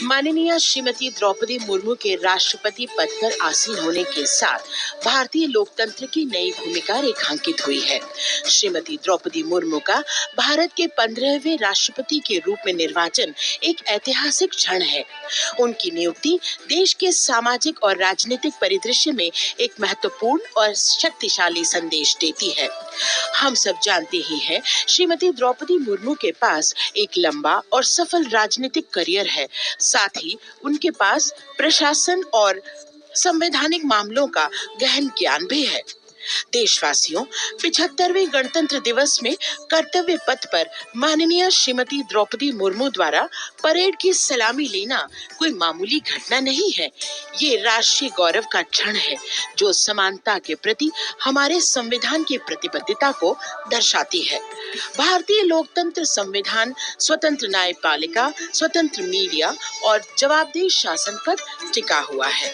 माननीय श्रीमती द्रौपदी मुर्मू के राष्ट्रपति पद पर आसीन होने के साथ भारतीय लोकतंत्र की नई भूमिका रेखांकित हुई है। श्रीमती द्रौपदी मुर्मू का भारत के 15वें राष्ट्रपति के रूप में निर्वाचन एक ऐतिहासिक क्षण है। उनकी नियुक्ति देश के सामाजिक और राजनीतिक परिदृश्य में एक महत्वपूर्ण और शक्तिशाली संदेश देती है। हम सब जानते ही हैं, श्रीमती द्रौपदी मुर्मू के पास एक लंबा और सफल राजनीतिक करियर है। साथ ही उनके पास प्रशासन और संवैधानिक मामलों का गहन ज्ञान भी है। देशवासियों, 75वें गणतंत्र दिवस में कर्तव्य पथ पर माननीय श्रीमती द्रौपदी मुर्मू द्वारा परेड की सलामी लेना कोई मामूली घटना नहीं है। ये राष्ट्रीय गौरव का क्षण है जो समानता के प्रति हमारे संविधान की प्रतिबद्धता को दर्शाती है। भारतीय लोकतंत्र संविधान स्वतंत्र न्यायपालिका, स्वतंत्र मीडिया और जवाबदेह शासन पर टिका हुआ है।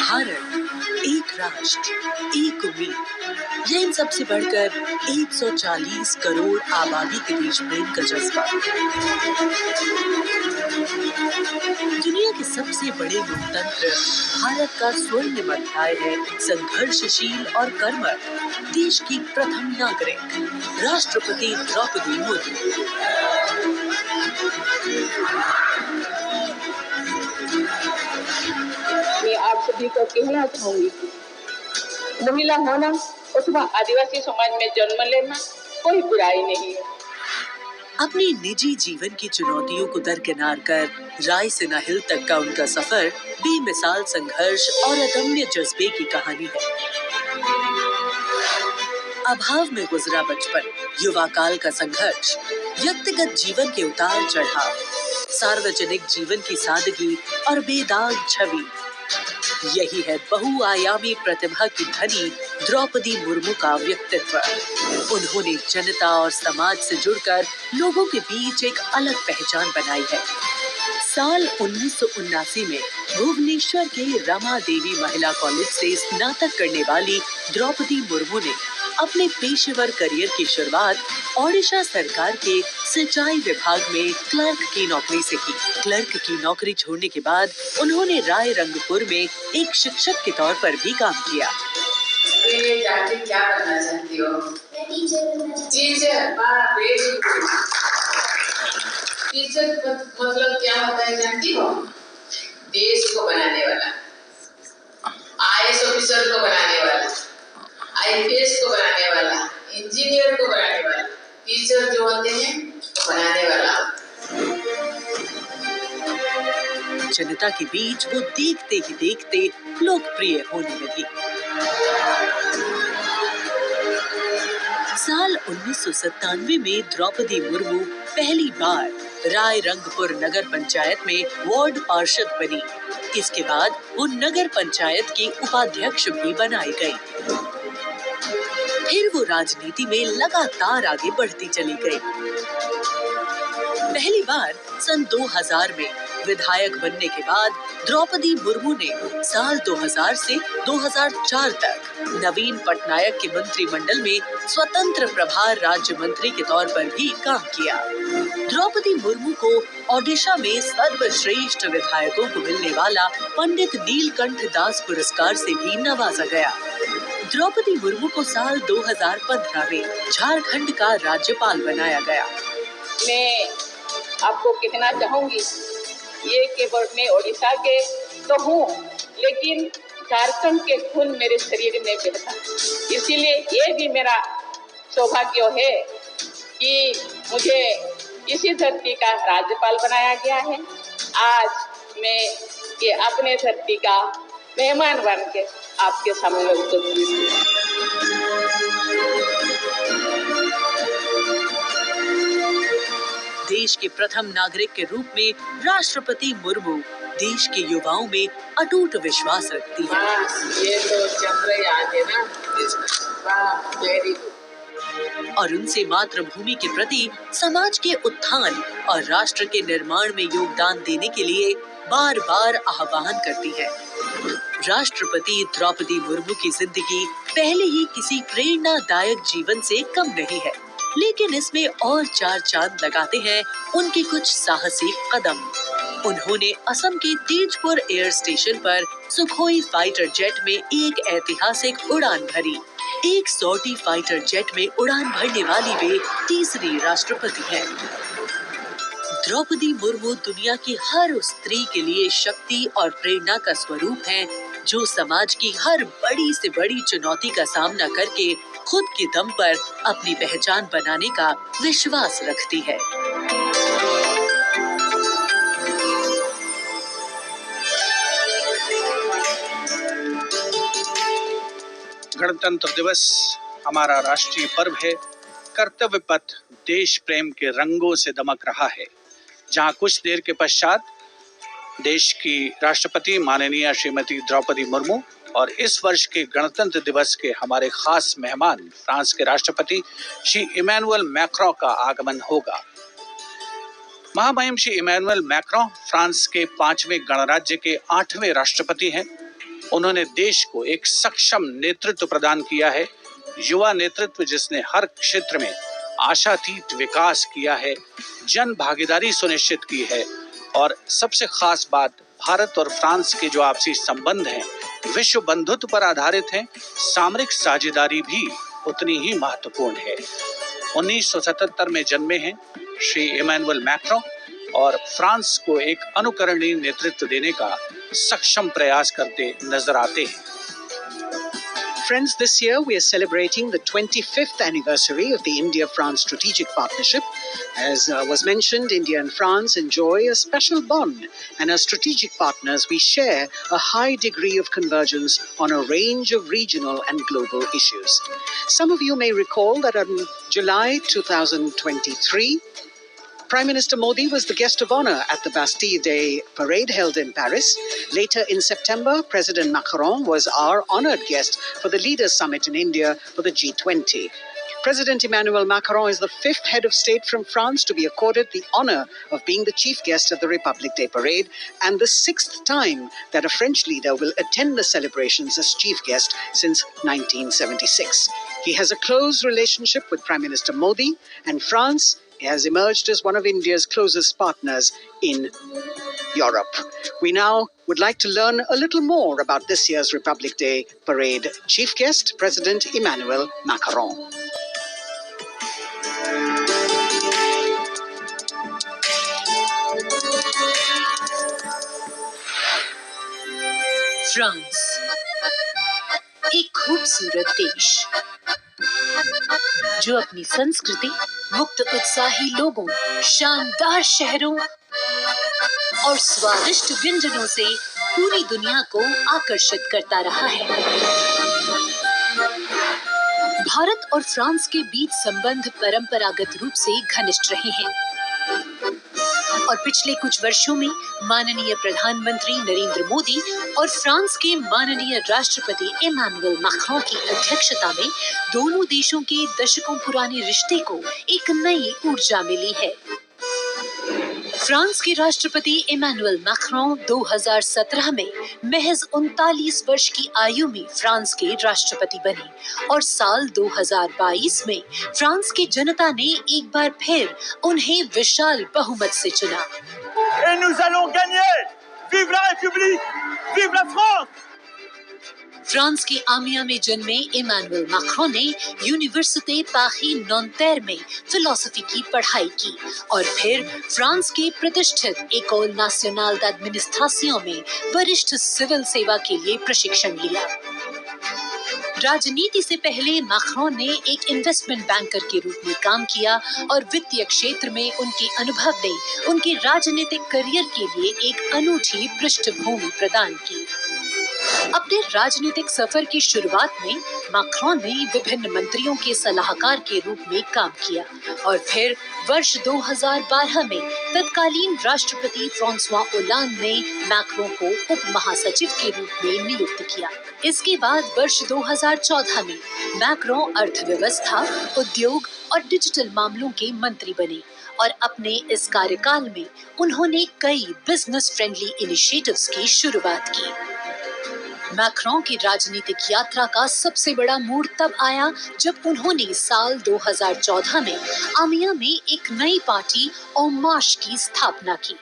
भारत एक राष्ट्र, एक उम्मीद, यह इन सबसे बढ़कर 140 करोड़ आबादी के देश प्रेम का जज्बा। दुनिया के सबसे बड़े लोकतंत्र भारत का स्वर्णिम अध्याय है। संघर्षशील और कर्मठ देश की प्रथम नागरिक राष्ट्रपति द्रौपदी मुर्मू। मैं आप सभी को कहना चाहूंगी, महिला होना अथवा आदिवासी समाज में जन्म लेना कोई बुराई नहीं है। अपने निजी जीवन की चुनौतियों को दरकिनार कर राय से नाहिल तक का उनका सफर बेमिसाल संघर्ष और अदम्य जज्बे की कहानी है। अभाव में गुजरा बचपन, युवा काल का संघर्ष, व्यक्तिगत जीवन के उतार चढ़ाव, सार्वजनिक जीवन की सादगी और बेदाग छवि, यही है बहुआयामी प्रतिभा की धनी द्रौपदी मुर्मू का व्यक्तित्व। उन्होंने जनता और समाज से जुड़कर लोगों के बीच एक अलग पहचान बनाई है। साल 1979 में भुवनेश्वर के रमा देवी महिला कॉलेज से स्नातक करने वाली द्रौपदी मुर्मू ने अपने पेशेवर करियर की शुरुआत ओडिशा सरकार के सिंचाई विभाग में क्लर्क की नौकरी से की। क्लर्क की नौकरी छोड़ने के बाद उन्होंने राय रंगपुर में एक शिक्षक के तौर पर भी काम किया। क्या करना चाहती हो? टीचर। टीचर मतलब क्या होता है जानती हो? देश को बनाने वाला, आईएएस ऑफिसर को बनाने वाला, आईपीएस को बनाने वाला, इंजीनियर को बनाने वाला। टीचर जो होते हैं तो बनाने वाला। जनता के बीच वो देखते ही देखते लोकप्रिय होने लगी। साल 1997 में द्रौपदी मुर्मू पहली बार रायरंगपुर नगर पंचायत में वार्ड पार्षद बनी। इसके बाद वो नगर पंचायत की उपाध्यक्ष भी बनाई गई। फिर वो राजनीति में लगातार आगे बढ़ती चली गई। पहली बार सन 2000 में विधायक बनने के बाद द्रौपदी मुर्मू ने साल 2000 से 2004 तक नवीन पटनायक के मंत्रिमंडल में स्वतंत्र प्रभार राज्य मंत्री के तौर पर भी काम किया। द्रौपदी मुर्मू को ओडिशा में सर्वश्रेष्ठ विधायकों को मिलने वाला पंडित नीलकंठ दास पुरस्कार से भी नवाजा गया। द्रौपदी मुर्मू को साल 2015 में झारखंड का राज्यपाल बनाया गया। मैं आपको कितना चाहूंगी, ये केवल मैं ओडिशा के तो हूँ, लेकिन झारखंड के खून मेरे शरीर में बहता, इसीलिए ये भी मेरा सौभाग्य है कि मुझे इसी धरती का राज्यपाल बनाया गया है। आज मैं ये अपने धरती का मेहमान बन के आपके सामने उपस्थित हूँ। देश के प्रथम नागरिक के रूप में राष्ट्रपति मुर्मू देश के युवाओं में अटूट विश्वास रखती है। ये तो चंद्रयान है ना, वाह, वेरी गुड। और उनसे मातृभूमि के प्रति समाज के उत्थान और राष्ट्र के निर्माण में योगदान देने के लिए बार बार आह्वान करती है। राष्ट्रपति द्रौपदी मुर्मू की जिंदगी पहले ही किसी प्रेरणादायक जीवन से कम नहीं है, लेकिन इसमें और चार चांद लगाते हैं उनके कुछ साहसी कदम। उन्होंने असम के तेजपुर एयर स्टेशन पर सुखोई फाइटर जेट में एक ऐतिहासिक उड़ान भरी। एक सॉर्टी फाइटर जेट में उड़ान भरने वाली वे तीसरी राष्ट्रपति हैं। द्रौपदी मुर्मू दुनिया की हर उस स्त्री के लिए शक्ति और प्रेरणा का स्वरूप हैं, जो समाज की हर बड़ी से बड़ी चुनौती का सामना करके खुद के दम पर अपनी पहचान बनाने का विश्वास रखती है। गणतंत्र दिवस हमारा राष्ट्रीय पर्व है। कर्तव्य पथ देश प्रेम के रंगों से दमक रहा है, जहां कुछ देर के पश्चात देश की राष्ट्रपति माननीय श्रीमती द्रौपदी मुर्मू और इस वर्ष के गणतंत्र दिवस के हमारे खास मेहमान फ्रांस के राष्ट्रपति श्री इमैनुअल मैक्रों का आगमन होगा। महामहिम श्री इमैनुअल मैक्रों फ्रांस के 5वें गणराज्य के 8वें राष्ट्रपति हैं। उन्होंने देश को एक सक्षम नेतृत्व प्रदान किया है, युवा नेतृत्व जिसने हर क्षेत्र में आशातीत विकास किया है, जन भागीदारी सुनिश्चित की है और सबसे खास बात, भारत और फ्रांस के जो आपसी संबंध हैं विश्व बंधुत्व पर आधारित हैं। सामरिक साझेदारी भी उतनी ही महत्वपूर्ण है। 1977 में जन्मे हैं श्री इमैनुअल मैक्रों और फ्रांस को एक अनुकरणीय नेतृत्व देने का सक्षम प्रयास करते नजर आते हैं। Friends, this year we are celebrating the 25th anniversary of the India-France strategic partnership. As was mentioned, India and France enjoy a special bond, and as strategic partners, we share a high degree of convergence on a range of regional and global issues. Some of you may recall that in July 2023, Prime Minister Modi was the guest of honor at the Bastille Day parade held in Paris. Later in September, President Macron was our honored guest for the Leaders Summit in India for the G20. President Emmanuel Macron is the 5th head of state from France to be accorded the honor of being the chief guest at the Republic Day parade, and the 6th time that a French leader will attend the celebrations as chief guest since 1976. He has a close relationship with Prime Minister Modi, and France has emerged as one of India's closest partners in Europe. We now would like to learn a little more about this year's Republic Day parade. Chief guest, President Emmanuel Macron. France, एक खूबसूरत देश जो अपनी संस्कृति, मुक्त उत्साही लोगों, शानदार शहरों और स्वादिष्ट व्यंजनों से पूरी दुनिया को आकर्षित करता रहा है। भारत और फ्रांस के बीच संबंध परंपरागत रूप से घनिष्ठ रहे हैं और पिछले कुछ वर्षों में माननीय प्रधानमंत्री नरेंद्र मोदी और फ्रांस के माननीय राष्ट्रपति इमैनुअल मैक्रों की अध्यक्षता में दोनों देशों के दशकों पुराने रिश्ते को एक नई ऊर्जा मिली है। फ्रांस के राष्ट्रपति इमैनुअल मैक्रों 2017 में महज 39 वर्ष की आयु में फ्रांस के राष्ट्रपति बने और साल 2022 में फ्रांस की जनता ने एक बार फिर उन्हें विशाल बहुमत से चुना। Et nous allons gagner! Vive la République! Vive la France! France के आमिया में जन्मे इमैनुअल मैक्रों ने यूनिवर्सिटी पारी नॉन्तेर में फिलोसफी की पढ़ाई की और फिर फ्रांस के प्रतिष्ठित एकोल नेशनल d'administration में वरिष्ठ सिविल सेवा के लिए प्रशिक्षण लिया। राजनीति से पहले मैक्रों ने एक इन्वेस्टमेंट बैंकर के रूप में काम किया और वित्तीय क्षेत्र में उनके अनुभव ने उनके राजनीतिक करियर के लिए एक अनूठी पृष्ठभूमि प्रदान की। अपने राजनीतिक सफर की शुरुआत में मैक्रों ने विभिन्न मंत्रियों के सलाहकार के रूप में काम किया और फिर वर्ष 2012 में तत्कालीन राष्ट्रपति फ्रांसवा ओलांद ने मैक्रों को उप महासचिव के रूप में नियुक्त किया। इसके बाद वर्ष 2014 में मैक्रों अर्थव्यवस्था, उद्योग और डिजिटल मामलों के मंत्री बने और अपने इस कार्यकाल में उन्होंने कई बिजनेस फ्रेंडली इनिशिएटिव्स की शुरुआत की। मैक्रों की राजनीतिक यात्रा का सबसे बड़ा मोड़ तब आया जब उन्होंने साल 2014 में आमिया में एक नई पार्टी En Marche की स्थापना की।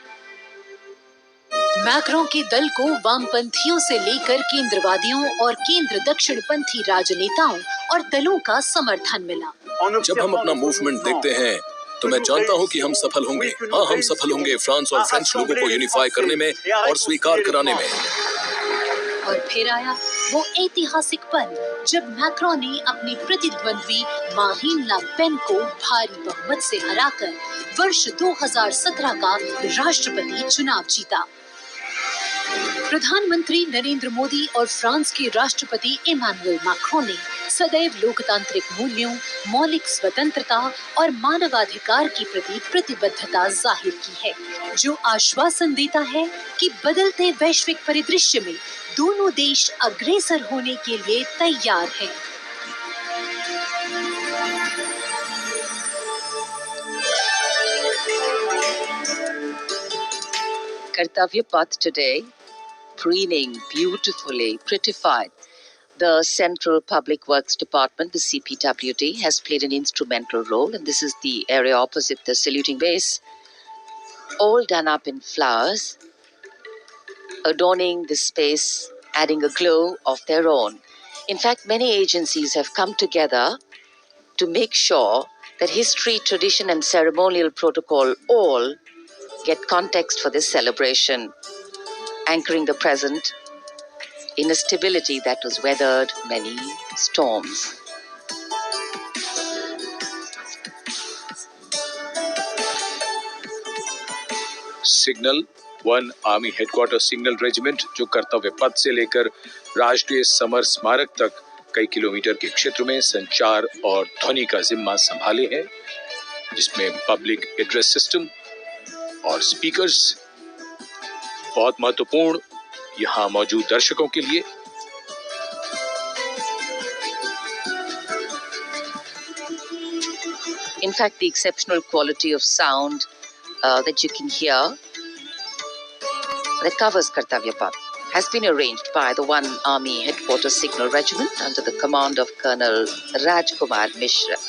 मैक्रों के दल को वामपंथियों से लेकर केंद्रवादियों और केंद्र दक्षिणपंथी राजनेताओं और दलों का समर्थन मिला। जब हम अपना मूवमेंट देखते हैं तो मैं जानता हूं कि हम सफल होंगे। हाँ, हम सफल होंगे फ्रांस और फ्रेंच लोगों को यूनिफाई करने में और स्वीकार कराने में। और फिर आया वो ऐतिहासिक पल जब मैक्रों ने अपनी प्रतिद्वंद्वी मारीन ला पेन को भारी बहुमत से हराकर वर्ष 2017 का राष्ट्रपति चुनाव जीता। प्रधानमंत्री नरेंद्र मोदी और फ्रांस के राष्ट्रपति इमैनुअल मैक्रों ने सदैव लोकतांत्रिक मूल्यों, मौलिक स्वतंत्रता और मानवाधिकार के प्रति प्रतिबद्धता जाहिर की है, जो आश्वासन देता है कि बदलते वैश्विक परिदृश्य में दोनों देश अग्रसर होने के लिए तैयार हैं। Kartavya Path today, preening beautifully prettified. The Central Public Works Department, the CPWD, has played an instrumental role, and this is the area opposite the saluting base, all done up in flowers, adorning this space, adding a glow of their own. In fact, many agencies have come together to make sure that history, tradition, and ceremonial protocol all get context for this celebration, anchoring the present in a stability that was weathered many storms. Signal 1 army headquarter signal regiment जो कर्तव्य पथ से लेकर राष्ट्रीय summer स्मारक तक कई kilometre के क्षेत्र में संचार और ध्वनि का जिम्मा संभाले हैं, जिसमें पब्लिक एड्रेस सिस्टम और स्पीकर्स बहुत महत्वपूर्ण यहाँ मौजूद दर्शकों के लिए। In fact, the exceptional quality of sound that you can hear that covers Kartavya Path has been arranged by the 1 Army Headquarters Signal Regiment under the command of Colonel Rajkumar Mishra.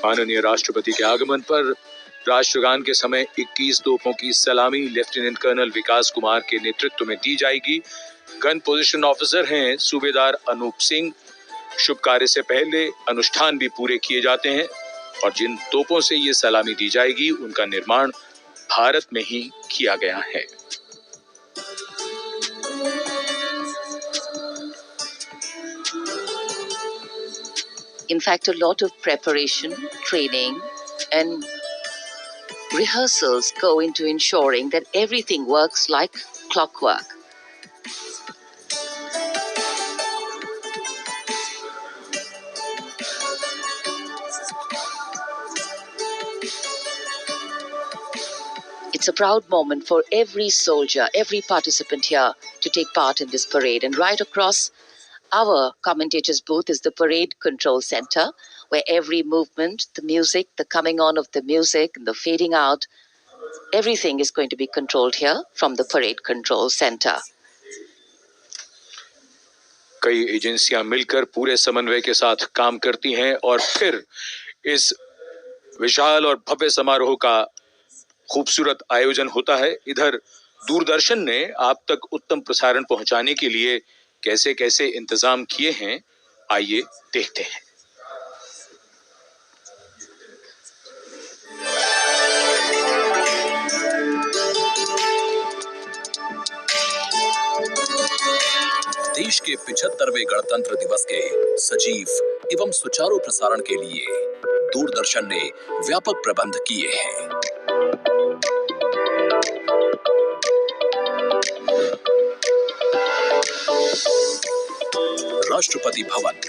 माननीय राष्ट्रपति के आगमन पर राष्ट्रगान के समय 21 तोपों की सलामी लेफ्टिनेंट कर्नल विकास कुमार के नेतृत्व में दी जाएगी। गन पोजीशन ऑफिसर हैं सूबेदार अनूप सिंह। शुभ कार्य से पहले अनुष्ठान भी पूरे किए जाते हैं। और जिन तोपों से ये सलामी दी जाएगी उनका निर्माण भारत में ही किया गया है। In fact, a lot of preparation, training, and rehearsals go into ensuring that everything works like clockwork. It's a proud moment for every soldier, every participant here to take part in this parade. And right across our commentator's booth is the Parade Control Center, where every movement, the music, the coming on of the music, and the fading out, everything is going to be controlled here from the Parade Control Center. कई एजेंसियां मिलकर पूरे समन्वय के साथ काम करती हैं और फिर इस विशाल और भव्य समारोह का खूबसूरत आयोजन होता है। इधर दूरदर्शन ने आप तक उत्तम प्रसारण पहुंचाने के लिए कैसे कैसे इंतजाम किए हैं, आइए देखते हैं। देश के 75वें गणतंत्र दिवस के सजीव एवं सुचारू प्रसारण के लिए दूरदर्शन ने व्यापक प्रबंध किए हैं। राष्ट्रपति भवन,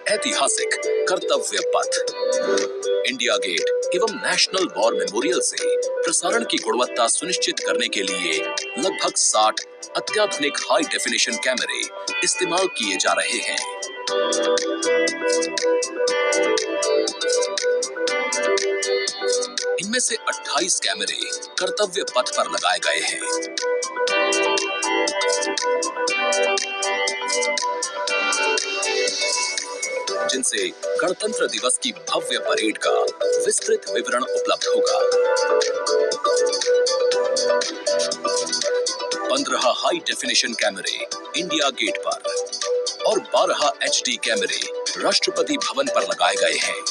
ऐतिहासिक कर्तव्य पथ, इंडिया गेट एवं नेशनल वॉर मेमोरियल से प्रसारण की गुणवत्ता सुनिश्चित करने के लिए लगभग 60 अत्याधुनिक हाई डेफिनेशन कैमरे इस्तेमाल किए जा रहे हैं। इनमें से 28 कैमरे कर्तव्य पथ पर लगाए गए हैं। जिनसे गणतंत्र दिवस की भव्य परेड का विस्तृत विवरण उपलब्ध होगा। 15 हाई डेफिनेशन कैमरे इंडिया गेट पर और 12 HD कैमरे राष्ट्रपति भवन पर लगाए गए हैं।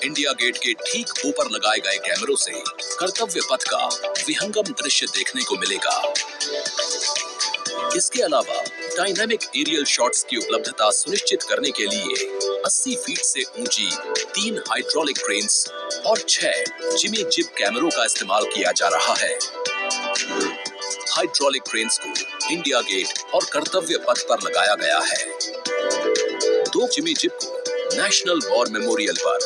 इंडिया गेट के ठीक ऊपर लगाए गए कैमरों से कर्तव्य पथ का विहंगम दृश्य देखने को मिलेगा। इसके अलावा डायनामिक एरियल शॉट्स की उपलब्धता सुनिश्चित करने के लिए 80 फीट से ऊंची 3 हाइड्रोलिक क्रेन्स और 6 जिमी जिब कैमरों का इस्तेमाल किया जा रहा है। हाइड्रोलिक क्रेन्स को इंडिया गेट और कर्तव्य पथ पर लगाया गया है। 2 जिमी जिब को नेशनल वॉर मेमोरियल पर,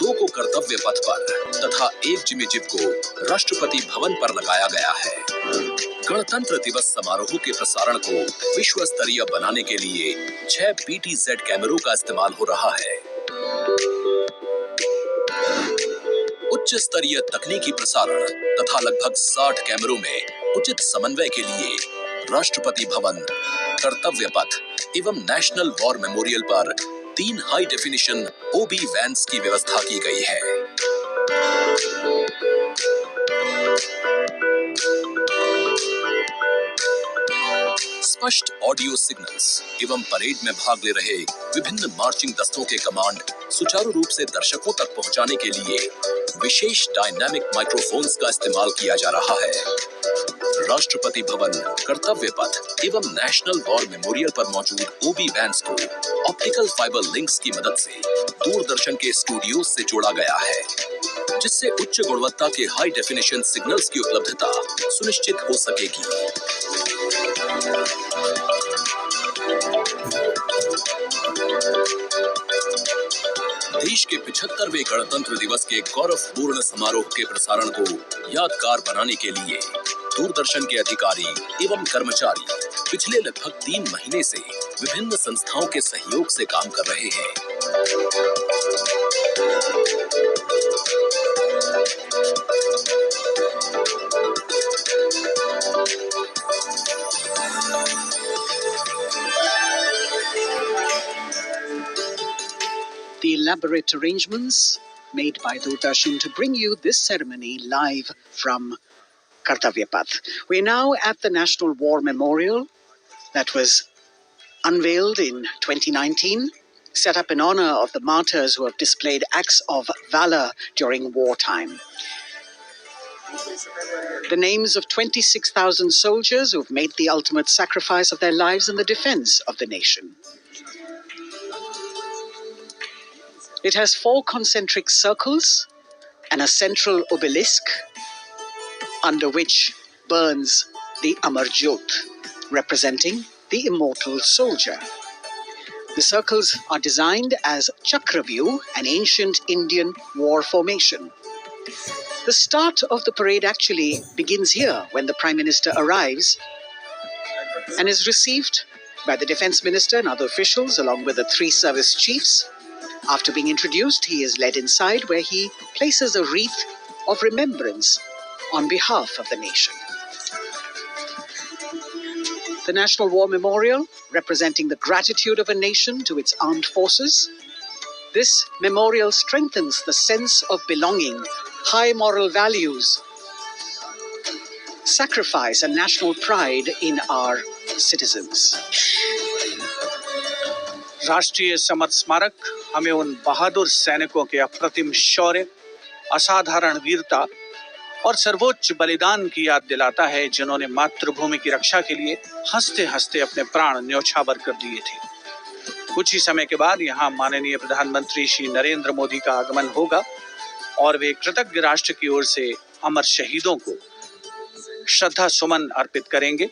2 को कर्तव्य पथ पर तथा 1 जिमी जिब को राष्ट्रपति भवन पर लगाया गया है। गणतंत्र दिवस समारोह के प्रसारण को विश्व स्तरीय बनाने के लिए 6 PTZ कैमरों का इस्तेमाल हो रहा है। उच्च स्तरीय तकनीकी प्रसारण तथा लगभग 60 कैमरों में उचित समन्वय के लिए राष्ट्रपति भवन, कर्तव्य पथ एवं नेशनल वॉर मेमोरियल पर 3 हाई डेफिनेशन OB वैन्स की व्यवस्था की गई है। स्पष्ट ऑडियो सिग्नल्स एवं परेड में भाग ले रहे विभिन्न मार्चिंग दस्तों के कमांड सुचारू रूप से दर्शकों तक पहुंचाने के लिए विशेष डायनामिक माइक्रोफोन्स का इस्तेमाल किया जा रहा है। राष्ट्रपति भवन, कर्तव्य पथ एवं नेशनल वॉर मेमोरियल पर मौजूद OB वैन्स को ऑप्टिकल फाइबर लिंक्स की मदद से दूरदर्शन के स्टूडियो से जोड़ा गया है, जिससे उच्च गुणवत्ता के हाई डेफिनेशन सिग्नल्स की उपलब्धता सुनिश्चित हो सकेगी। देश के 75वें गणतंत्र दिवस के गौरवपूर्ण समारोह के प्रसारण को यादगार बनाने के लिए दूरदर्शन के अधिकारी एवं कर्मचारी पिछले लगभग 3 महीने से विभिन्न संस्थाओं के सहयोग से काम कर रहे हैं। The elaborate arrangements made by Doordarshan to bring you this ceremony live from Kartavya Path. We're now at the National War Memorial that was unveiled in 2019, set up in honor of the martyrs who have displayed acts of valor during wartime. The names of 26,000 soldiers who've made the ultimate sacrifice of their lives in the defense of the nation. It has 4 concentric circles and a central obelisk under which burns the Amar Jyot, representing the immortal soldier. The circles are designed as Chakravyu, an ancient Indian war formation. The start of the parade actually begins here when the Prime Minister arrives and is received by the Defence Minister and other officials along with the 3 service chiefs. After being introduced, he is led inside where he places a wreath of remembrance on behalf of the nation. The National War Memorial, representing the gratitude of a nation to its armed forces. This memorial strengthens the sense of belonging, high moral values, sacrifice and national pride in our citizens. राष्ट्रीय summer स्मारक हमें उन बहादुर सैनिकों के अप्रतिम शौर्य, असाधारण वीरता और सर्वोच्च बलिदान की याद दिलाता है, जिन्होंने मातृभूमि की रक्षा के लिए हंसते हंसते अपने प्राण न्यौछावर कर दिए थे। कुछ ही समय के बाद यहाँ माननीय प्रधानमंत्री श्री नरेंद्र मोदी का आगमन होगा और वे कृतज्ञ राष्ट्र की ओर से अमर शहीदों को श्रद्धा सुमन अर्पित करेंगे।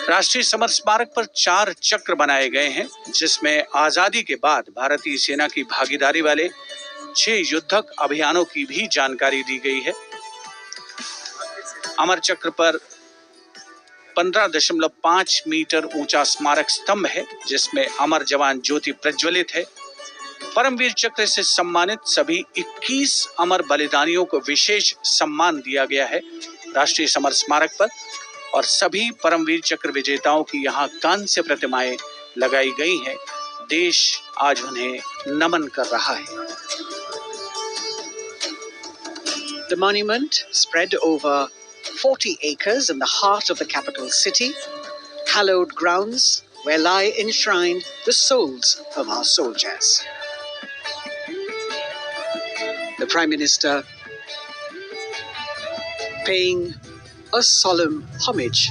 राष्ट्रीय समर स्मारक पर 4 चक्र बनाए गए हैं, जिसमें आजादी के बाद भारतीय सेना की भागीदारी वाले 6 युद्धक अभियानों की भी जानकारी दी गई है। अमर चक्र पर 15.5 मीटर ऊंचा स्मारक स्तंभ है, जिसमें अमर जवान ज्योति प्रज्वलित है। परमवीर चक्र से सम्मानित सभी 21 अमर बलिदानियों को विशेष सम्मान दिया गया है राष्ट्रीय समर स्मारक पर, और सभी परमवीर चक्र विजेताओं की यहाँ कांस्य प्रतिमाएं लगाई गई हैं। देश आज उन्हें नमन कर रहा है। The monument, spread over 40 acres in the heart of the capital city, hallowed grounds where lie enshrined the souls of our soldiers. The Prime Minister paying a solemn homage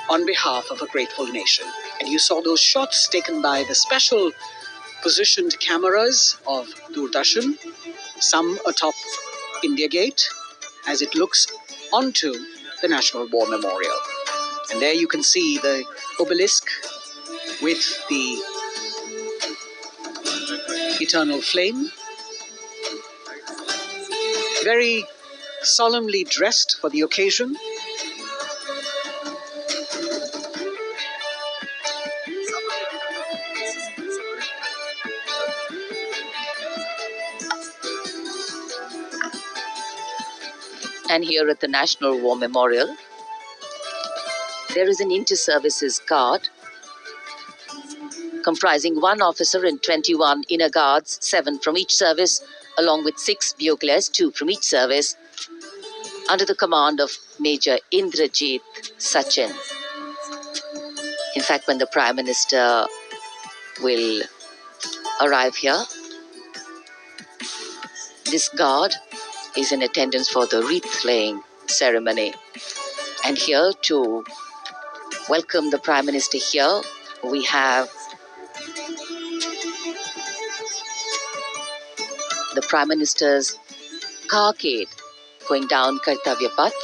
on behalf of a grateful nation. And you saw those shots taken by the special positioned cameras of Doordarshan, some atop India Gate, as it looks onto the National War Memorial. And there you can see the obelisk with the eternal flame, very solemnly dressed for the occasion. And here at the National War Memorial, there is an inter-services guard comprising 1 officer and 21 inner guards, 7 from each service, along with 6 buglers, 2 from each service, under the command of Major Indrajit Sachin. In fact, when the Prime Minister will arrive here, this guard is in attendance for the wreath-laying ceremony. And here to welcome the Prime Minister here, we have the Prime Minister's carcade going down Kartavya Path.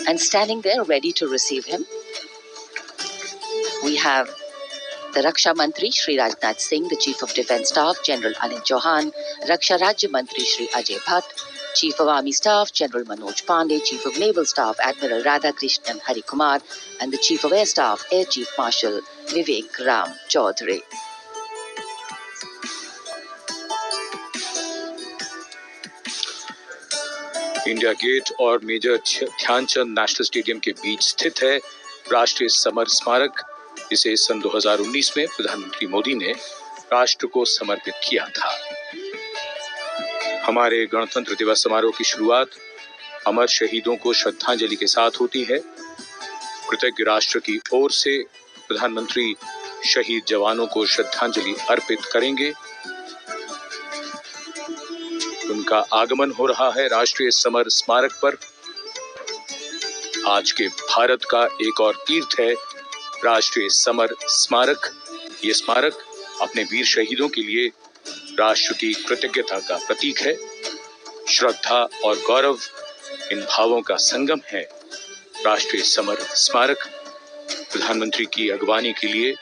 And standing there ready to receive him, we have the Raksha Mantri Shri Rajnath Singh, the Chief of Defence Staff General Anil Chauhan, Raksha Rajya Mantri Shri Ajay Bhatt, Chief of Army Staff General Manoj Pandey, Chief of Naval Staff Admiral Radhakrishnan Hari Kumar, and the Chief of Air Staff Air Chief Marshal Vivek Ram Chaudhary. India Gate और major Dhyanchand national stadium के बीच स्थित है राष्ट्रीय summer स्मारक। इसे सन 2019 में प्रधानमंत्री मोदी ने राष्ट्र को समर्पित किया था। हमारे गणतंत्र दिवस समारोह की शुरुआत अमर शहीदों को श्रद्धांजलि के साथ होती है। कृतज्ञ राष्ट्र की ओर से प्रधानमंत्री शहीद जवानों को श्रद्धांजलि अर्पित करेंगे। उनका आगमन हो रहा है राष्ट्रीय समर स्मारक पर। आज के भारत का एक और तीर्थ है राष्ट्रीय समर स्मारक। ये स्मारक अपने वीर शहीदों के लिए राष्ट्र की कृतज्ञता का प्रतीक है। श्रद्धा और गौरव इन भावों का संगम है राष्ट्रीय समर स्मारक। प्रधानमंत्री की अगवानी के लिए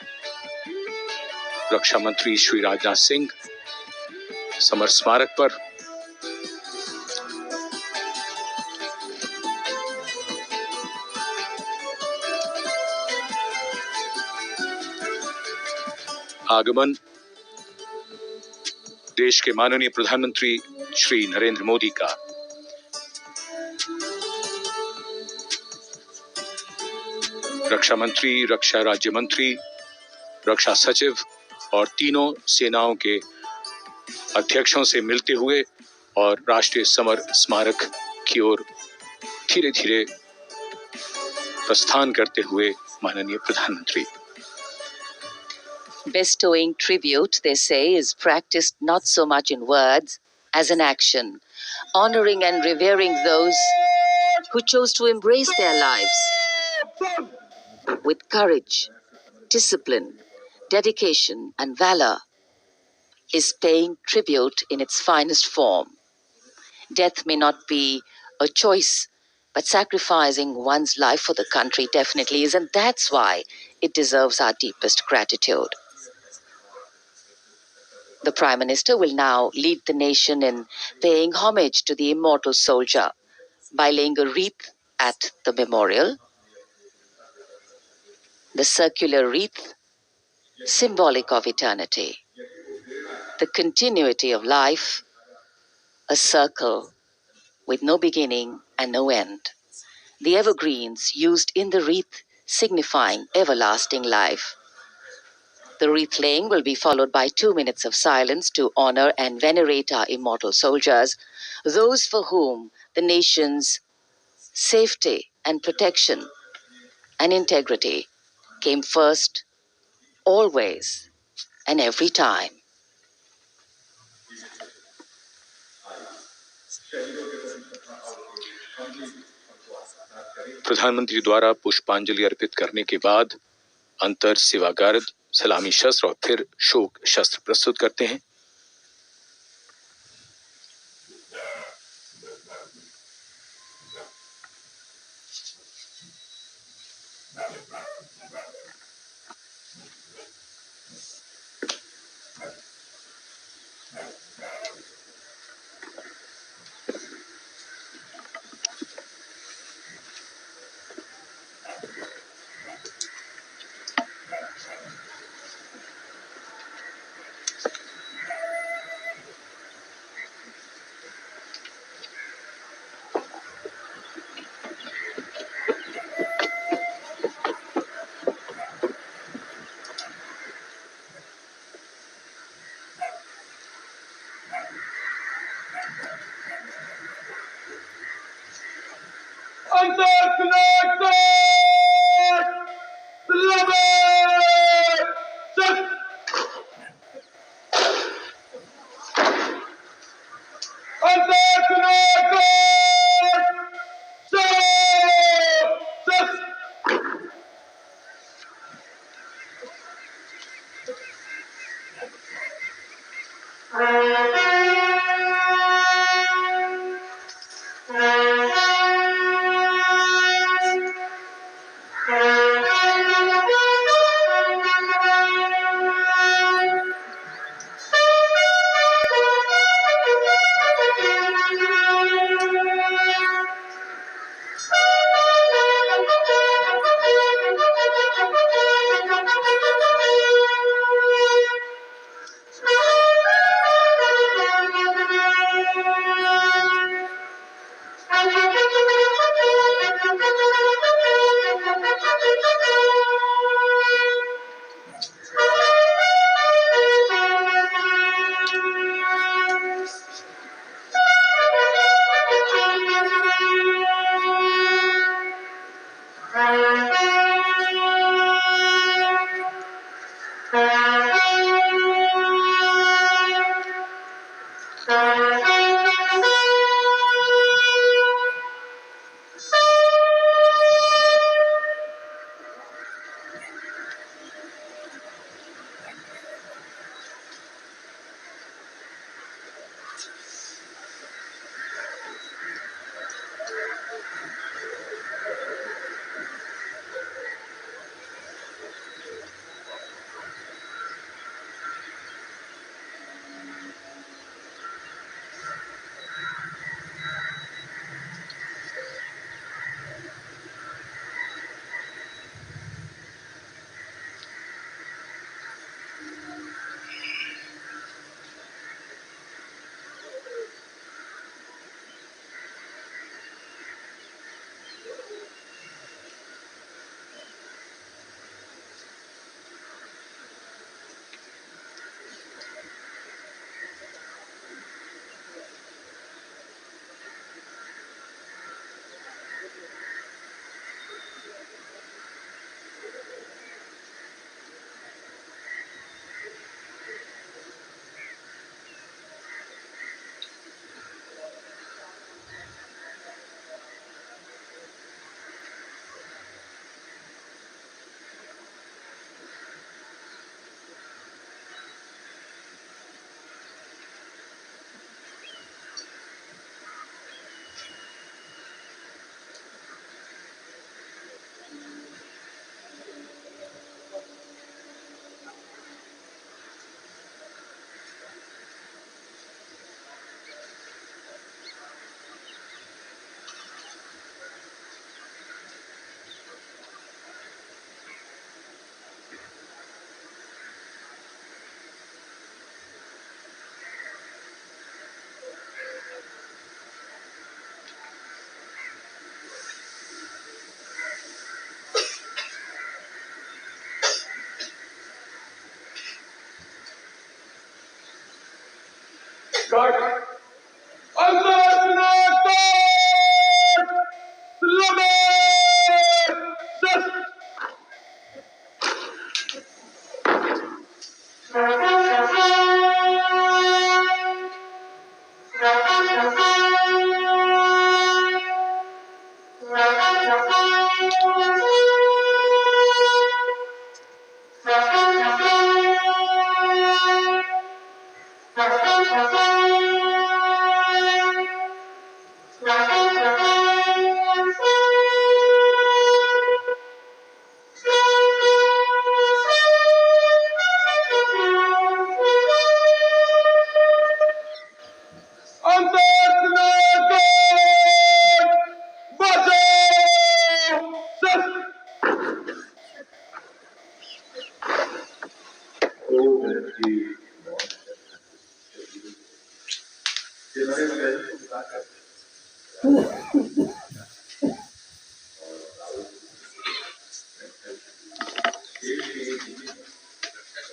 रक्षा मंत्री श्री राजनाथ सिंह समर स्मारक पर। आगमन देश के माननीय प्रधानमंत्री श्री नरेंद्र मोदी का। रक्षा मंत्री, रक्षा राज्य मंत्री, रक्षा सचिव और तीनों सेनाओं के अध्यक्षों से मिलते हुए और राष्ट्रीय समर स्मारक की ओर धीरे धीरे प्रस्थान करते हुए माननीय प्रधानमंत्री। Bestowing tribute, they say, is practiced not so much in words as in action, honoring and revering those who chose to embrace their lives with courage, discipline, dedication, and valor is paying tribute in its finest form. Death may not be a choice, but sacrificing one's life for the country definitely is, and that's why it deserves our deepest gratitude. The Prime Minister will now lead the nation in paying homage to the immortal soldier by laying a wreath at the memorial. The circular wreath, symbolic of eternity, the continuity of life, a circle with no beginning and no end. The evergreens used in the wreath signifying everlasting life. The wreath laying will be followed by 2 minutes of silence to honor and venerate our immortal soldiers, those for whom the nation's safety and protection and integrity came first, always and every time. प्रधानमंत्री द्वारा पुष्पांजलि अर्पित करने के बाद अंतर सेवागार्द सलामी शस्त्र और फिर शोक शस्त्र प्रस्तुत करते हैं।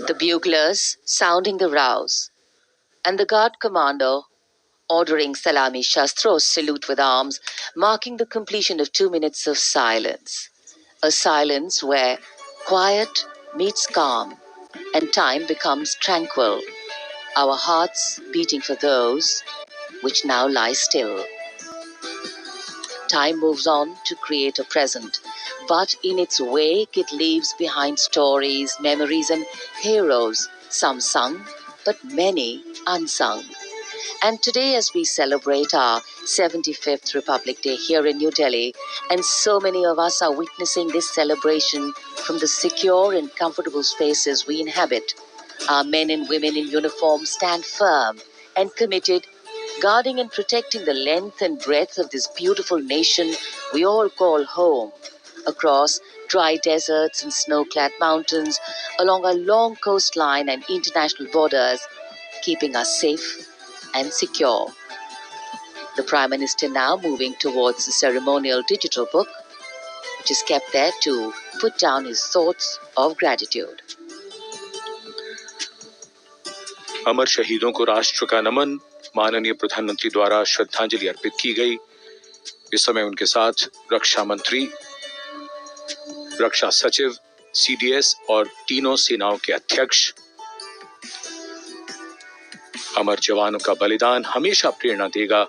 The buglers sounding the rouse, and the guard commander ordering Salami Shastros salute with arms, marking the completion of 2 minutes of silence. A silence where quiet meets calm and time becomes tranquil, our hearts beating for those which now lie still. Time moves on to create a present, but in its wake it leaves behind stories, memories, and heroes, some sung, but many unsung. And today, as we celebrate our 75th Republic Day here in New Delhi, and so many of us are witnessing this celebration from the secure and comfortable spaces we inhabit, our men and women in uniform stand firm and committed, guarding and protecting the length and breadth of this beautiful nation we all call home, across dry deserts and snow-clad mountains, along our long coastline and international borders, keeping us safe and secure. The Prime Minister now moving towards the ceremonial digital book, which is kept there to put down his thoughts of gratitude. अमर शहीदों को राष्ट्र का नमन, माननीय प्रधानमंत्री द्वारा श्रद्धांजलि अर्पित की गई। इस समय उनके साथ रक्षा मंत्री, रक्षा सचिव, सीडीएस और तीनों सेनाओं के अध्यक्ष। अमर जवानों का बलिदान हमेशा प्रेरणा देगा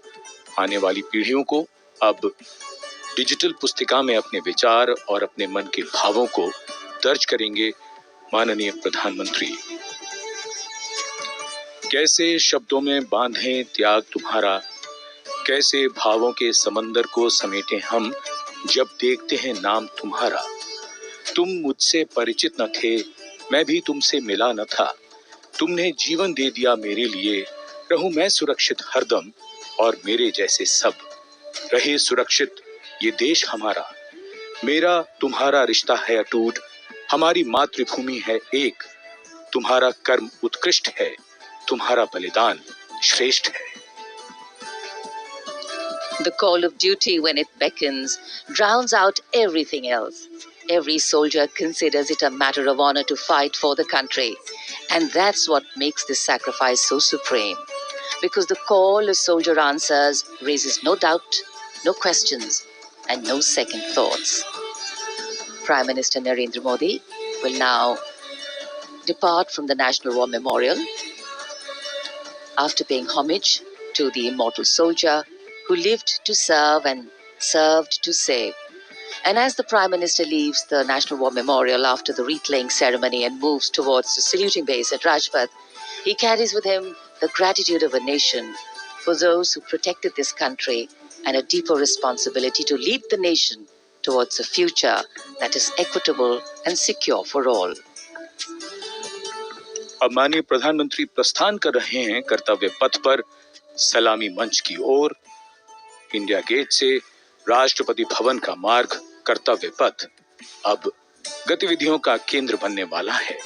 आने वाली पीढ़ियों को। अब डिजिटल पुस्तिका में अपने विचार और अपने मन के भावों को दर्ज करेंगे माननीय प्रधानमंत्री। कैसे शब्दों में बांधें त्याग तुम्हारा, कैसे भावों के समंदर को समेटें हम जब देखते हैं नाम तुम्हारा। तुम मुझसे परिचित न थे, मैं भी तुमसे मिला न था, तुमने जीवन दे दिया मेरे लिए, रहूं मैं सुरक्षित हरदम और मेरे जैसे सब। रहे सुरक्षित ये देश हमारा, मेरा तुम्हारा रिश्ता है अटूट, हमारी मातृभूमि है एक, तुम्हारा कर्म उत्कृष्ट है, तुम्हारा बलिदान श्रेष्ठ है। The call of duty, when it beckons, drowns out everything else. Every soldier considers it a matter of honor to fight for the country. And that's what makes this sacrifice so supreme. Because the call a soldier answers raises no doubt, no questions, and no second thoughts. Prime Minister Narendra Modi will now depart from the National War Memorial after paying homage to the immortal soldier who lived to serve and served to save. And as the Prime Minister leaves the National War Memorial after the wreath-laying ceremony and moves towards the saluting base at Rajpath, he carries with him the gratitude of a nation for those who protected this country and a deeper responsibility to lead the nation towards a future that is equitable and secure for all. अब माननीय प्रधानमंत्री प्रस्थान कर रहे हैं कर्तव्य पथ पर सलामी मंच की ओर। इंडिया गेट से राष्ट्रपति भवन का मार्ग कर्तव्य पथ अब गतिविधियों का केंद्र बनने वाला है।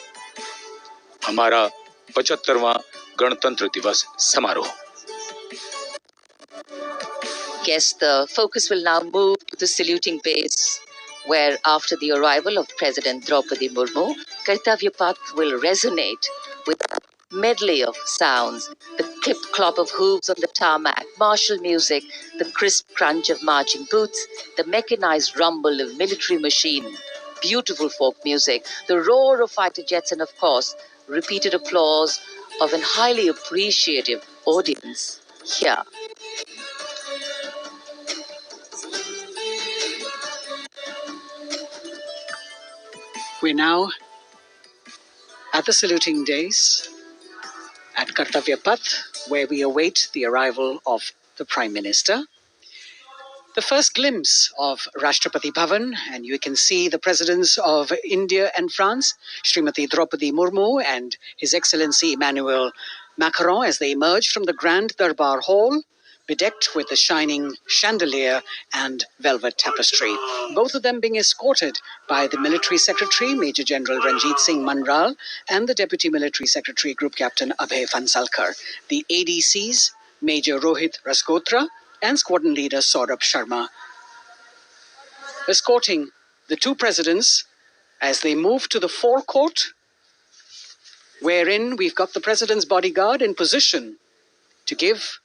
हमारा 75वां गणतंत्र दिवस समारोह। Yes, the focus will now move to the saluting base, where after the arrival of President Draupadi Murmu, Kartavya Path will resonate with a medley of sounds, the clip-clop of hooves on the tarmac, martial music, the crisp crunch of marching boots, the mechanized rumble of military machine, beautiful folk music, the roar of fighter jets, and of course, repeated applause of an highly appreciative audience here. We're now at the saluting days at Kartavya Path, where we await the arrival of the Prime Minister. The first glimpse of Rashtrapati Bhavan, and you can see the presidents of India and France, Srimati Draupadi Murmu and His Excellency Emmanuel Macron, as they emerge from the Grand Darbar Hall, bedecked with the shining chandelier and velvet tapestry. Both of them being escorted by the Military Secretary, Major General Ranjit Singh Manral, and the Deputy Military Secretary, Group Captain Abhay Fansalkar. The ADCs, Major Rohit Rasgotra and Squadron Leader Saurabh Sharma, escorting the two presidents as they move to the forecourt, wherein we've got the president's bodyguard in position to give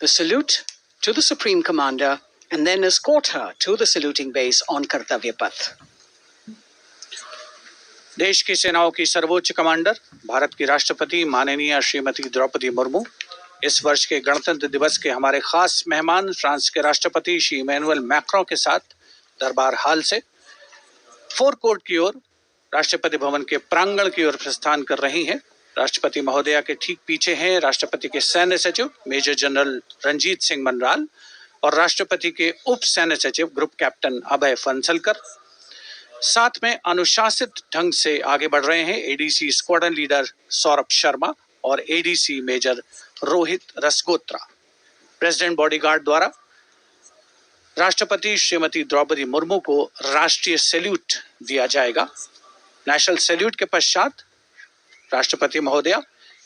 the salute to the Supreme Commander and then escort her to the saluting base on Kartavya Path. देश की सेनाओं की सर्वोच्च commander Bharat की राष्ट्रपति माननीय श्रीमती द्रौपदी मुर्मू इस वर्ष के गणतंत्र दिवस के हमारे खास मेहमान फ्रांस के राष्ट्रपति श्री इमैनुअल मैक्रों के साथ दरबार हाल से फोर कोर्ट की ओर राष्ट्रपति भवन के प्रांगण की ओर प्रस्थान कर रही हैं। राष्ट्रपति महोदया के ठीक पीछे हैं राष्ट्रपति के सैन्य सचिव मेजर जनरल रंजीत सिंह मनराल और राष्ट्रपति के उप सैन्य सचिव ग्रुप कैप्टन अभय फंसलकर। साथ में अनुशासित ढंग से आगे बढ़ रहे हैं ADC squadron leader Saurabh Sharma और ADC major Rohit Rasgotra. President bodyguard द्वारा राष्ट्रपति श्रीमती द्रौपदी मुर्मू को राष्ट्रीय सैल्यूट दिया जाएगा। नेशनल सैल्यूट के पश्चात राष्ट्रपति महोदया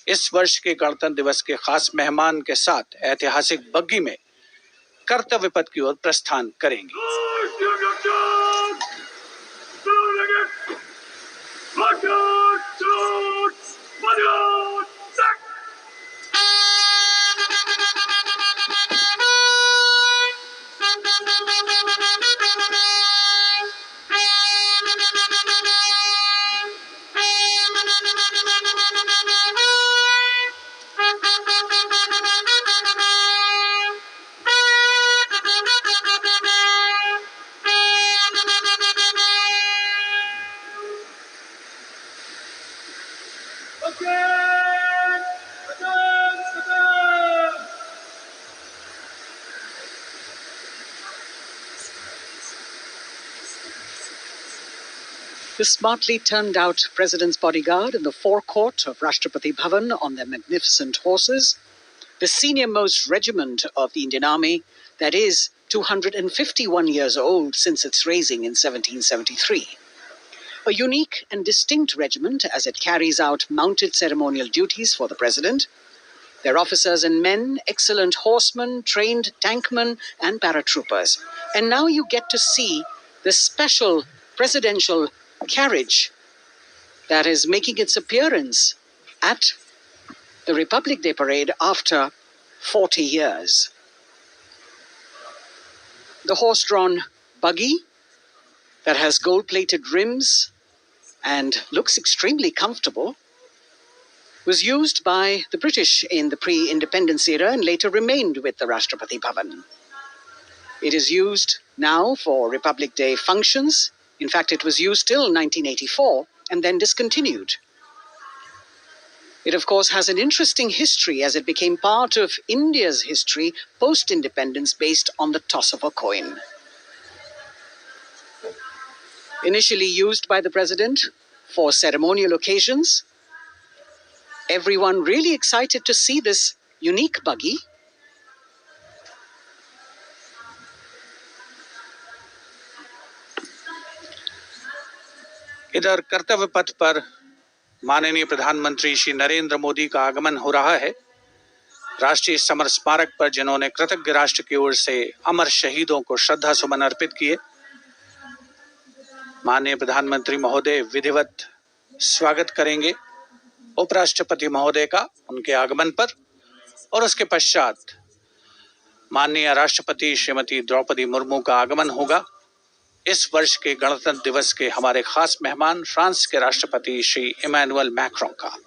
इस वर्ष के गणतंत्र दिवस के खास मेहमान के साथ ऐतिहासिक बग्गी में कर्तव्य पथ की ओर प्रस्थान करेंगी। The smartly turned out President's bodyguard in the forecourt of Rashtrapati Bhavan on their magnificent horses, the senior-most regiment of the Indian Army, that is 251 years old since its raising in 1773. A unique and distinct regiment as it carries out mounted ceremonial duties for the President. Their officers and men, excellent horsemen, trained tankmen and paratroopers. And now you get to see the special presidential carriage that is making its appearance at the Republic Day parade after 40 years. The horse-drawn buggy that has gold-plated rims and looks extremely comfortable was used by the British in the pre-independence era and later remained with the Rashtrapati Bhavan. It is used now for Republic Day functions. In fact, it was used till 1984 and then discontinued. It, of course, has an interesting history as it became part of India's history post-independence based on the toss of a coin. Initially used by the President for ceremonial occasions, everyone really excited to see this unique buggy. इधर कर्तव्य पथ पर माननीय प्रधानमंत्री श्री नरेंद्र मोदी का आगमन हो रहा है। राष्ट्रीय समर स्मारक पर जिन्होंने कृतज्ञ राष्ट्र की ओर से अमर शहीदों को श्रद्धा सुमन अर्पित किए, माननीय प्रधानमंत्री महोदय विधिवत स्वागत करेंगे उपराष्ट्रपति महोदय का उनके आगमन पर, और उसके पश्चात माननीय राष्ट्रपति श्रीमती द्रौपदी मुर्मू का आगमन होगा। इस वर्ष के गणतंत्र दिवस के हमारे खास मेहमान फ्रांस के राष्ट्रपति श्री इमैनुअल मैक्रों का।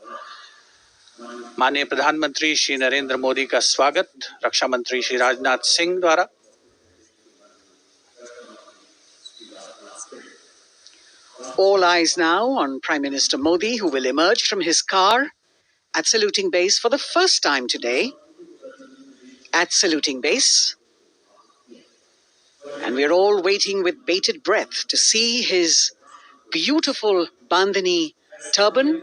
माननीय प्रधानमंत्री श्री नरेंद्र मोदी का स्वागत रक्षा मंत्री श्री राजनाथ सिंह द्वारा। All eyes now on Prime Minister Modi, who will emerge from his car at saluting base for the first time today. At saluting base. And we're all waiting with bated breath to see his beautiful bandhani turban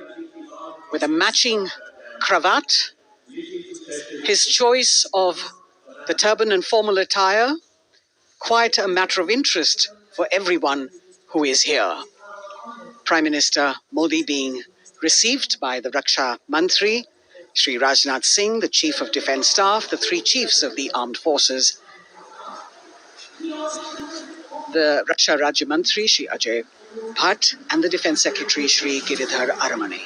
with a matching cravat. His choice of the turban and formal attire, quite a matter of interest for everyone who is here. Prime Minister Modi being received by the Raksha Mantri, Shri Rajnath Singh, the Chief of Defence Staff, the three chiefs of the armed forces, the Raksha Rajya Mantri, Shri Ajay Bhatt, and the Defence Secretary, Shri Giridhar Aramane.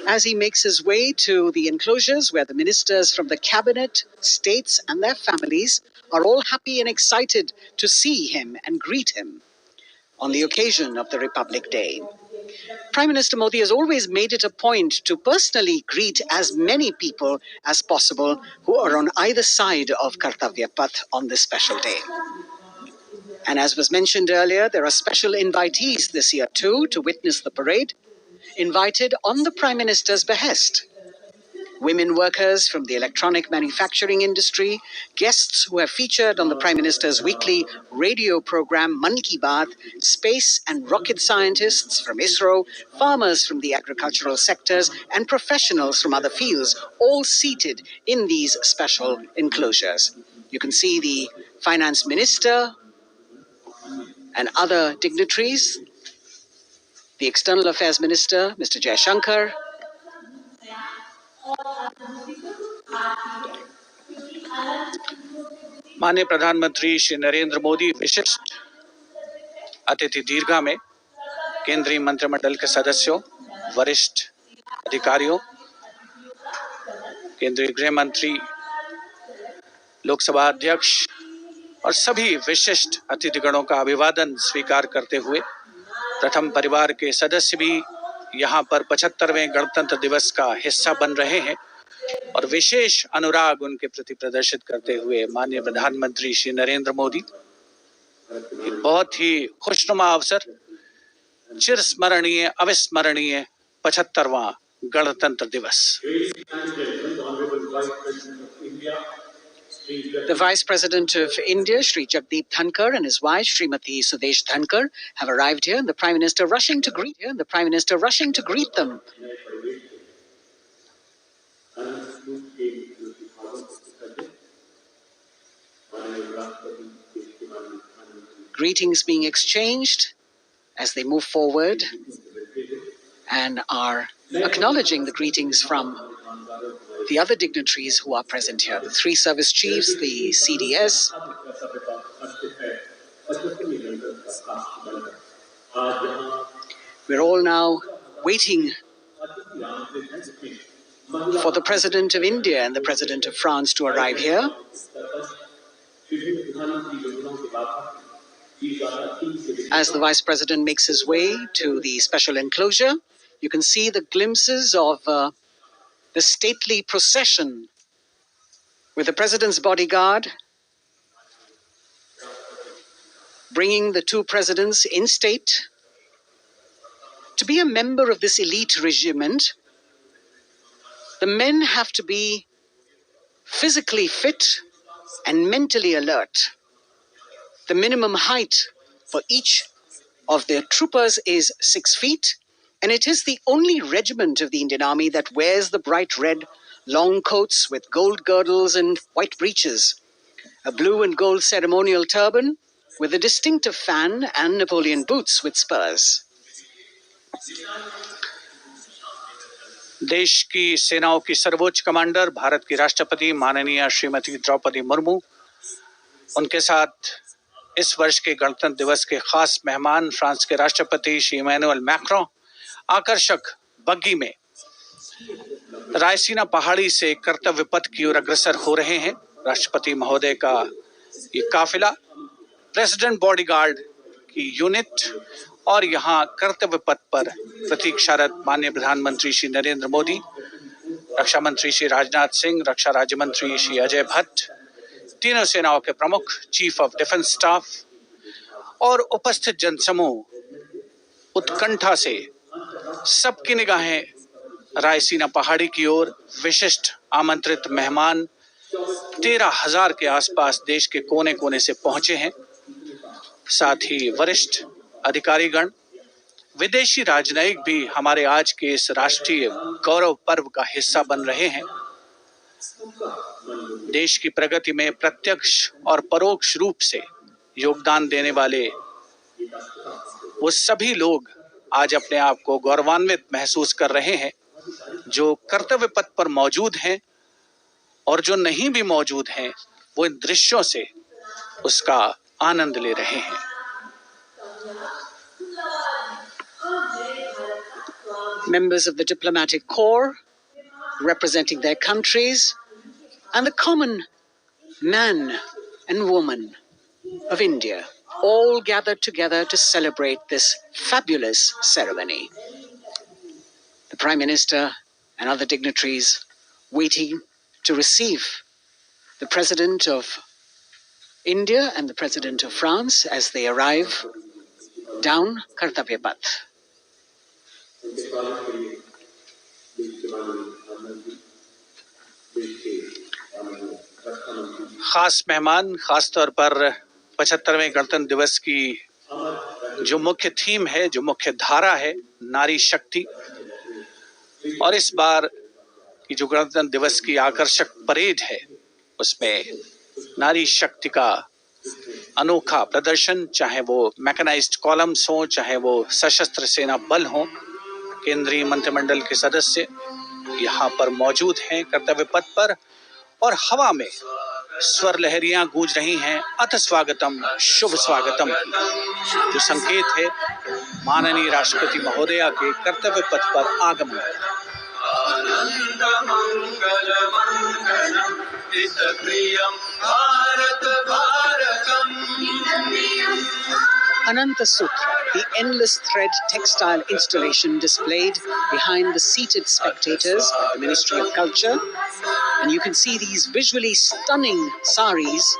As he makes his way to the enclosures where the ministers from the cabinet, states and their families are all happy and excited to see him and greet him on the occasion of the Republic Day. Prime Minister Modi has always made it a point to personally greet as many people as possible who are on either side of Kartavya Path on this special day. And as was mentioned earlier, there are special invitees this year too to witness the parade, invited on the Prime Minister's behest. Women workers from the electronic manufacturing industry, guests who have featured on the Prime Minister's weekly radio program Mann Ki Baat, space and rocket scientists from ISRO, farmers from the agricultural sectors, and professionals from other fields, all seated in these special enclosures. You can see the Finance Minister and other dignitaries, the External Affairs Minister, Mr. Jaishankar, माननीय प्रधानमंत्री श्री नरेंद्र मोदी विशिष्ट अतिथि दीर्घा में केंद्रीय मंत्रिमंडल के सदस्यों, वरिष्ठ अधिकारियों, केंद्रीय गृह मंत्री, लोकसभा अध्यक्ष और सभी विशिष्ट अतिथिगणों का अभिवादन स्वीकार करते हुए प्रथम परिवार के सदस्य भी यहां पर 75वें गणतंत्र दिवस का हिस्सा बन रहे हैं और विशेष अनुराग उनके प्रति प्रदर्शित करते हुए माननीय प्रधानमंत्री श्री नरेंद्र मोदी बहुत ही खुशनुमा अवसर, चिरस्मरणीय अविस्मरणीय 75वां गणतंत्र दिवस। The Vice President of India, Shri Jagdeep Dhankar, and his wife, Srimati Sudesh Dhankar, have arrived here, and the Prime Minister rushing to greet them. Greetings being exchanged as they move forward and are acknowledging the greetings from the other dignitaries who are present here. The 3 service chiefs, the CDS. We're all now waiting for the President of India and the President of France to arrive here. As the Vice President makes his way to the special enclosure, you can see the glimpses of the stately procession with the President's bodyguard bringing the 2 presidents in state. To be a member of this elite regiment, the men have to be physically fit and mentally alert. The minimum height for each of their troopers is 6 feet, and it is the only regiment of the Indian Army that wears the bright red long coats with gold girdles and white breeches, a blue and gold ceremonial turban with a distinctive fan and Napoleon boots with spurs. देश की सेनाओं की सर्वोच्च commander Bharat की राष्ट्रपति माननीय श्रीमती द्रौपदी मुर्मू, उनके साथ इस वर्ष के गणतंत्र दिवस के खास मेहमान फ्रांस के राष्ट्रपति श्री इमैनुअल मैक्रों आकर्षक बग्गी में रायसीना पहाड़ी से कर्तव्य पथ की ओर अग्रसर हो रहे हैं। राष्ट्रपति महोदय का ये काफिला प्रेसिडेंट बॉडीगार्ड की यूनिट और यहाँ कर्तव्य पथ पर प्रतीक्षारत माननीय प्रधानमंत्री श्री नरेंद्र मोदी, रक्षा मंत्री श्री राजनाथ सिंह, रक्षा राज्य मंत्री श्री अजय भट्ट, तीनों सेनाओं के प्रमुख, चीफ ऑफ डिफेंस स्टाफ और उपस्थित जनसमूह उत्कंठा से सबकी निगाहें रायसीना पहाड़ी की ओर। विशिष्ट आमंत्रित मेहमान 13,000 के आसपास देश के कोने कोने से पहुंचे हैं। साथ ही वरिष्ठ अधिकारीगण, विदेशी राजनयिक भी हमारे आज के इस राष्ट्रीय गौरव पर्व का हिस्सा बन रहे हैं। देश की प्रगति में प्रत्यक्ष और परोक्ष रूप से योगदान देने वाले वो सभी लोग आज अपने आप को गौरवान्वित महसूस कर रहे हैं, जो कर्तव्य पथ पर मौजूद हैं और जो नहीं भी मौजूद हैं, वो इन दृश्यों से उसका आनंद ले रहे हैं। Members of the diplomatic corps representing their countries and the common man and woman of India all gathered together to celebrate this fabulous ceremony. The Prime Minister and other dignitaries waiting to receive the President of India and the President of France as they arrive down Kartavya Path. खास मेहमान, खास तौर पर 75वें गणतंत्र दिवस की जो मुख्य थीम है, जो मुख्य धारा है, नारी शक्ति, और इस बार की जो गणतंत्र दिवस की आकर्षक परेड है, उसमें नारी शक्ति का अनोखा प्रदर्शन, चाहे वो मैकेनाइज्ड कॉलम्स हो, चाहे वो सशस्त्र सेना बल हो, केंद्रीय मंत्रिमंडल के सदस्य यहाँ पर मौजूद हैं कर्तव्य पथ पर, और हवा में स्वर लहरियां गूंज रही हैं, अथ स्वागतम, शुभ स्वागतम, जो संकेत है माननीय राष्ट्रपति महोदया के कर्तव्य पथ पर आगमन। Ananta Sutra, the endless thread textile installation displayed behind the seated spectators at the Ministry of Culture. And you can see these visually stunning saris,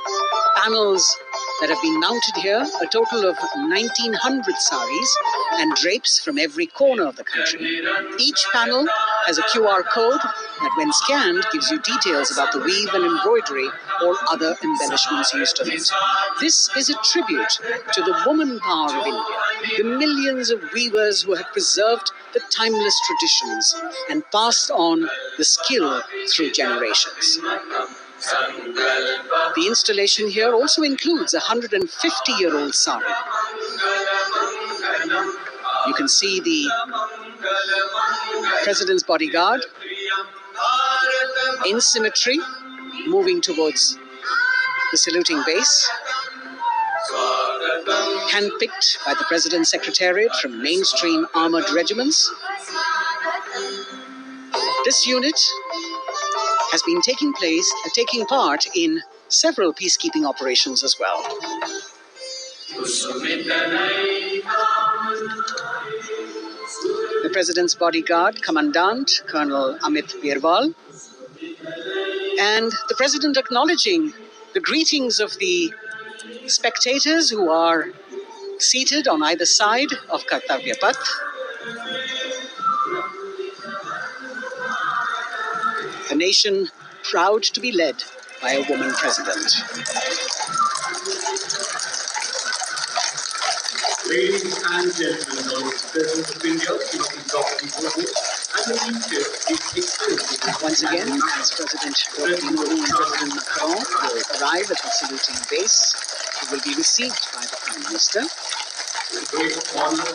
panels that have been mounted here, a total of 1,900 saris and drapes from every corner of the country. Each panel has a QR code that, when scanned, gives you details about the weave and embroidery or other embellishments used on it. This is a tribute to the woman power of India, the millions of weavers who have preserved the timeless traditions and passed on the skill through generations. The installation here also includes a 150-year-old sari. You can see the President's bodyguard in symmetry, moving towards the saluting base, handpicked by the President's Secretariat from mainstream armored regiments. This unit has been taking part in several peacekeeping operations as well. The President's bodyguard, Commandant Colonel Amit Birwal, and the President acknowledging the greetings of the spectators who are seated on either side of Kartavya Path. A nation proud to be led by a woman president. Ladies and gentlemen, the President of India, Dr. Murmu, and the Chief Guest is extending. Once again, as President Murmu and President Macron will arrive at the saluting base, he will be received by the Prime Minister. It's a great honor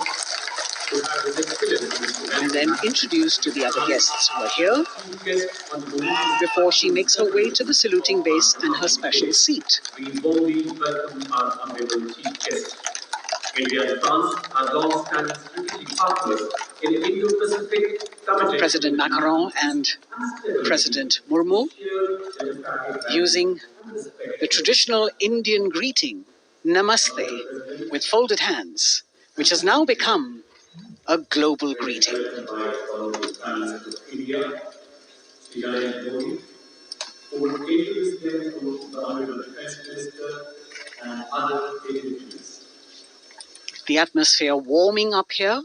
to have His Excellency and then introduced to the other guests who are here before she makes her way to the saluting base and her special seat. We warmly welcome our honorable Chief Guest. India and France are long-standing strategic partners in Indo-Pacific Committee. President Macron and President Murmu using the traditional Indian greeting, Namaste, with folded hands, which has now become a global greeting. The atmosphere warming up here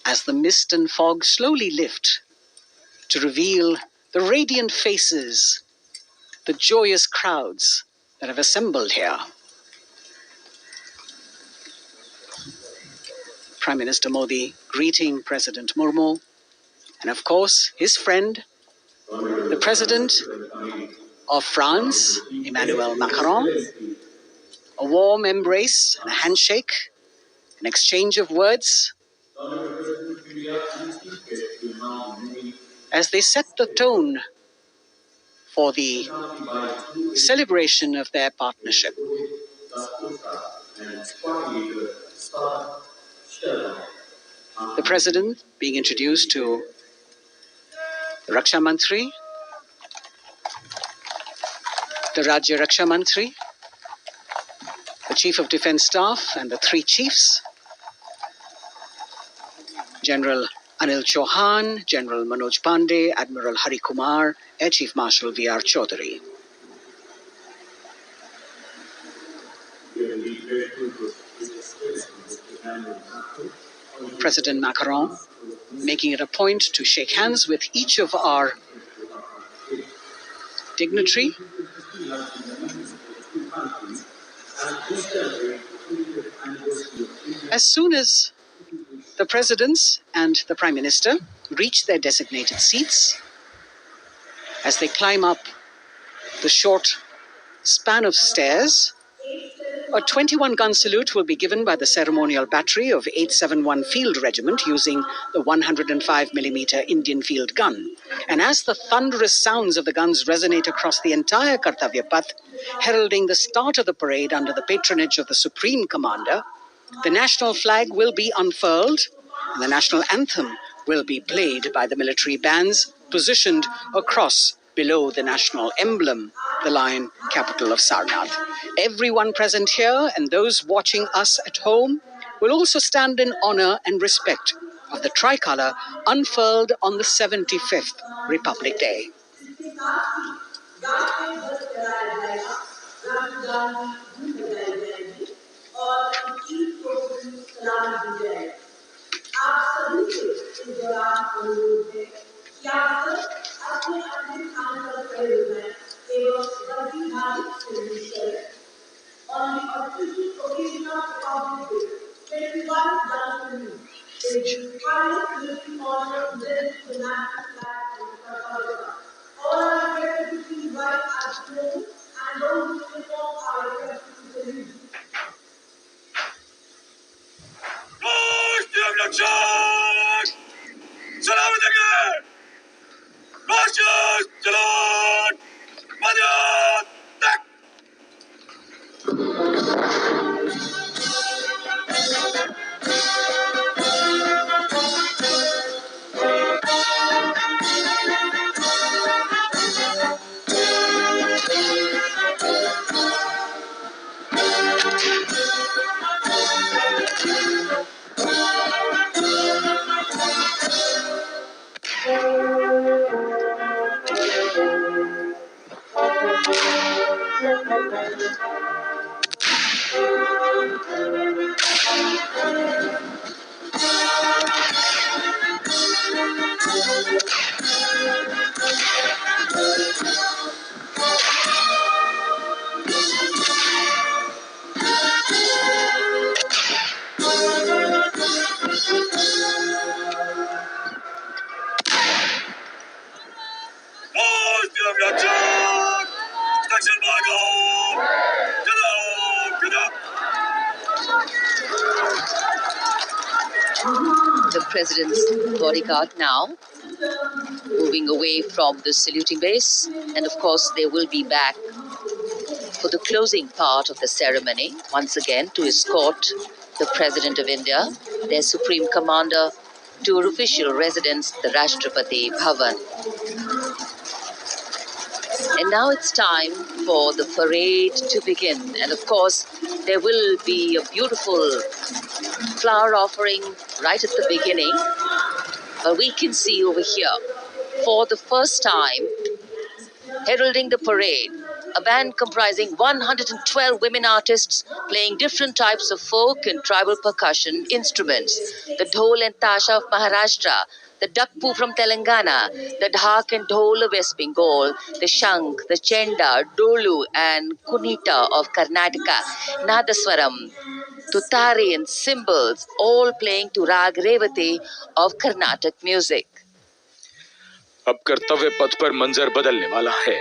as the mist and fog slowly lift to reveal the radiant faces, the joyous crowds that have assembled here. Prime Minister Modi greeting President Murmu, and of course his friend, the President of France, Emmanuel Macron. A warm embrace, and a handshake, an exchange of words as they set the tone for the celebration of their partnership. The President being introduced to the Raksha Mantri, the Rajya Raksha Mantri, the Chief of Defence Staff and the three chiefs, General Anil Chauhan, General Manoj Pandey, Admiral Hari Kumar, Air Chief Marshal V.R. Chaudhary. President Macron making it a point to shake hands with each of our dignitary. As soon as the presidents and the Prime Minister reach their designated seats, as they climb up the short span of stairs, a 21-gun salute will be given by the ceremonial battery of 871 Field Regiment using the 105mm Indian field gun. And as the thunderous sounds of the guns resonate across the entire Kartavya Path, heralding the start of the parade under the patronage of the Supreme Commander, the national flag will be unfurled and the national anthem will be played by the military bands positioned across below the national emblem, the lion capital of Sarnath. Everyone present here and those watching us at home will also stand in honor and respect of the tricolour unfurled on the 75th Republic Day. stage. The president's bodyguard now moving away from the saluting base, and of course they will be back for the closing part of the ceremony once again to escort the President of India, their Supreme Commander, to her official residence, the Rashtrapati Bhavan. And now it's time for the parade to begin, and of course there will be a beautiful flower offering right at the beginning. But we can see over here, for the first time, heralding the parade, a band comprising 112 women artists playing different types of folk and tribal percussion instruments. The dhol and tasha of Maharashtra, the dakpu from Telangana, the dhak and dhol of West Bengal, the shank, the chenda, dolu and kunita of Karnataka, nadaswaram, tutari and cymbals, all playing to Rag Revati of Carnatic music. अब कर्तव्य पथ पर मंजर बदलने वाला है।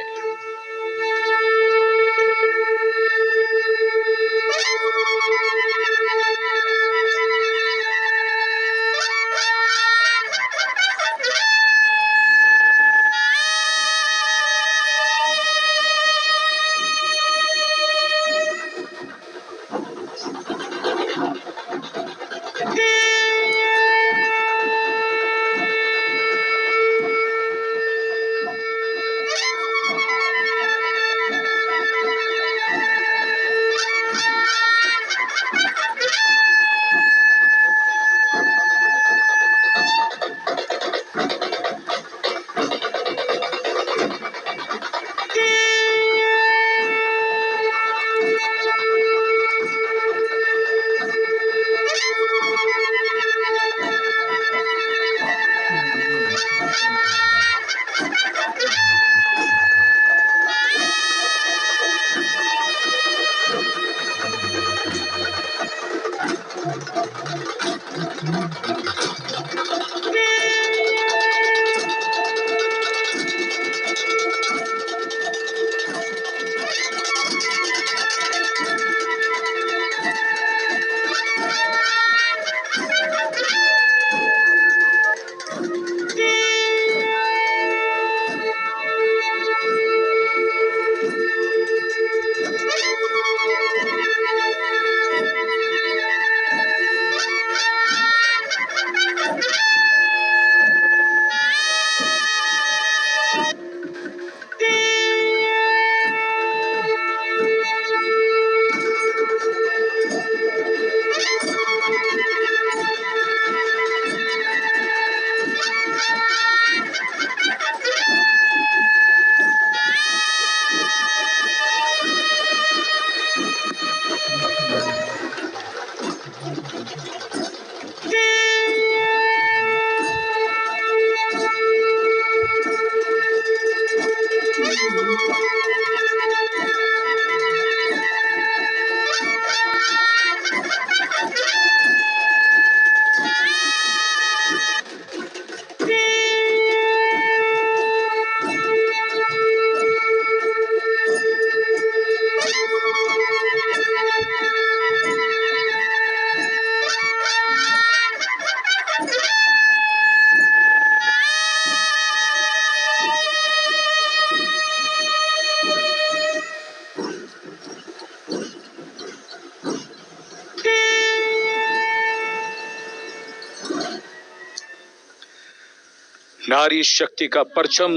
नारी शक्ति का परचम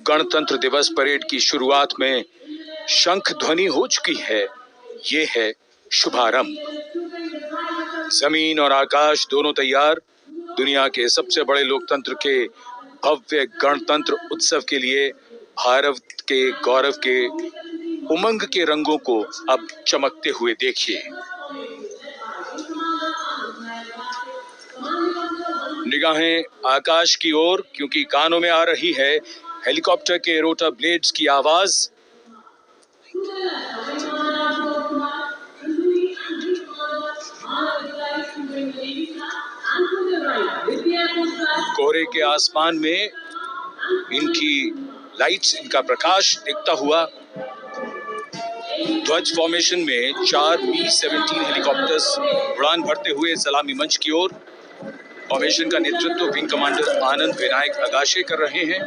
गणतंत्र दिवस परेड की शुरुआत में शंख ध्वनि हो चुकी है। ये है शुभारंभ। जमीन और आकाश दोनों तैयार। दुनिया के सबसे बड़े लोकतंत्र के भव्य गणतंत्र उत्सव के लिए भारत के गौरव के उमंग के रंगों को अब चमकते हुए देखिए। निगाहें आकाश की ओर, क्योंकि कानों में आ रही है हेलीकॉप्टर के रोटर ब्लेड्स की आवाज। कोहरे के आसमान में इनकी लाइट्स, इनका प्रकाश दिखता हुआ। ध्वज फॉर्मेशन में 4 Mi-17 हेलीकॉप्टर्स उड़ान भरते हुए सलामी मंच की ओर। फॉर्मेशन का नेतृत्व विंग कमांडर आनंद विनायक अगाशे कर रहे हैं।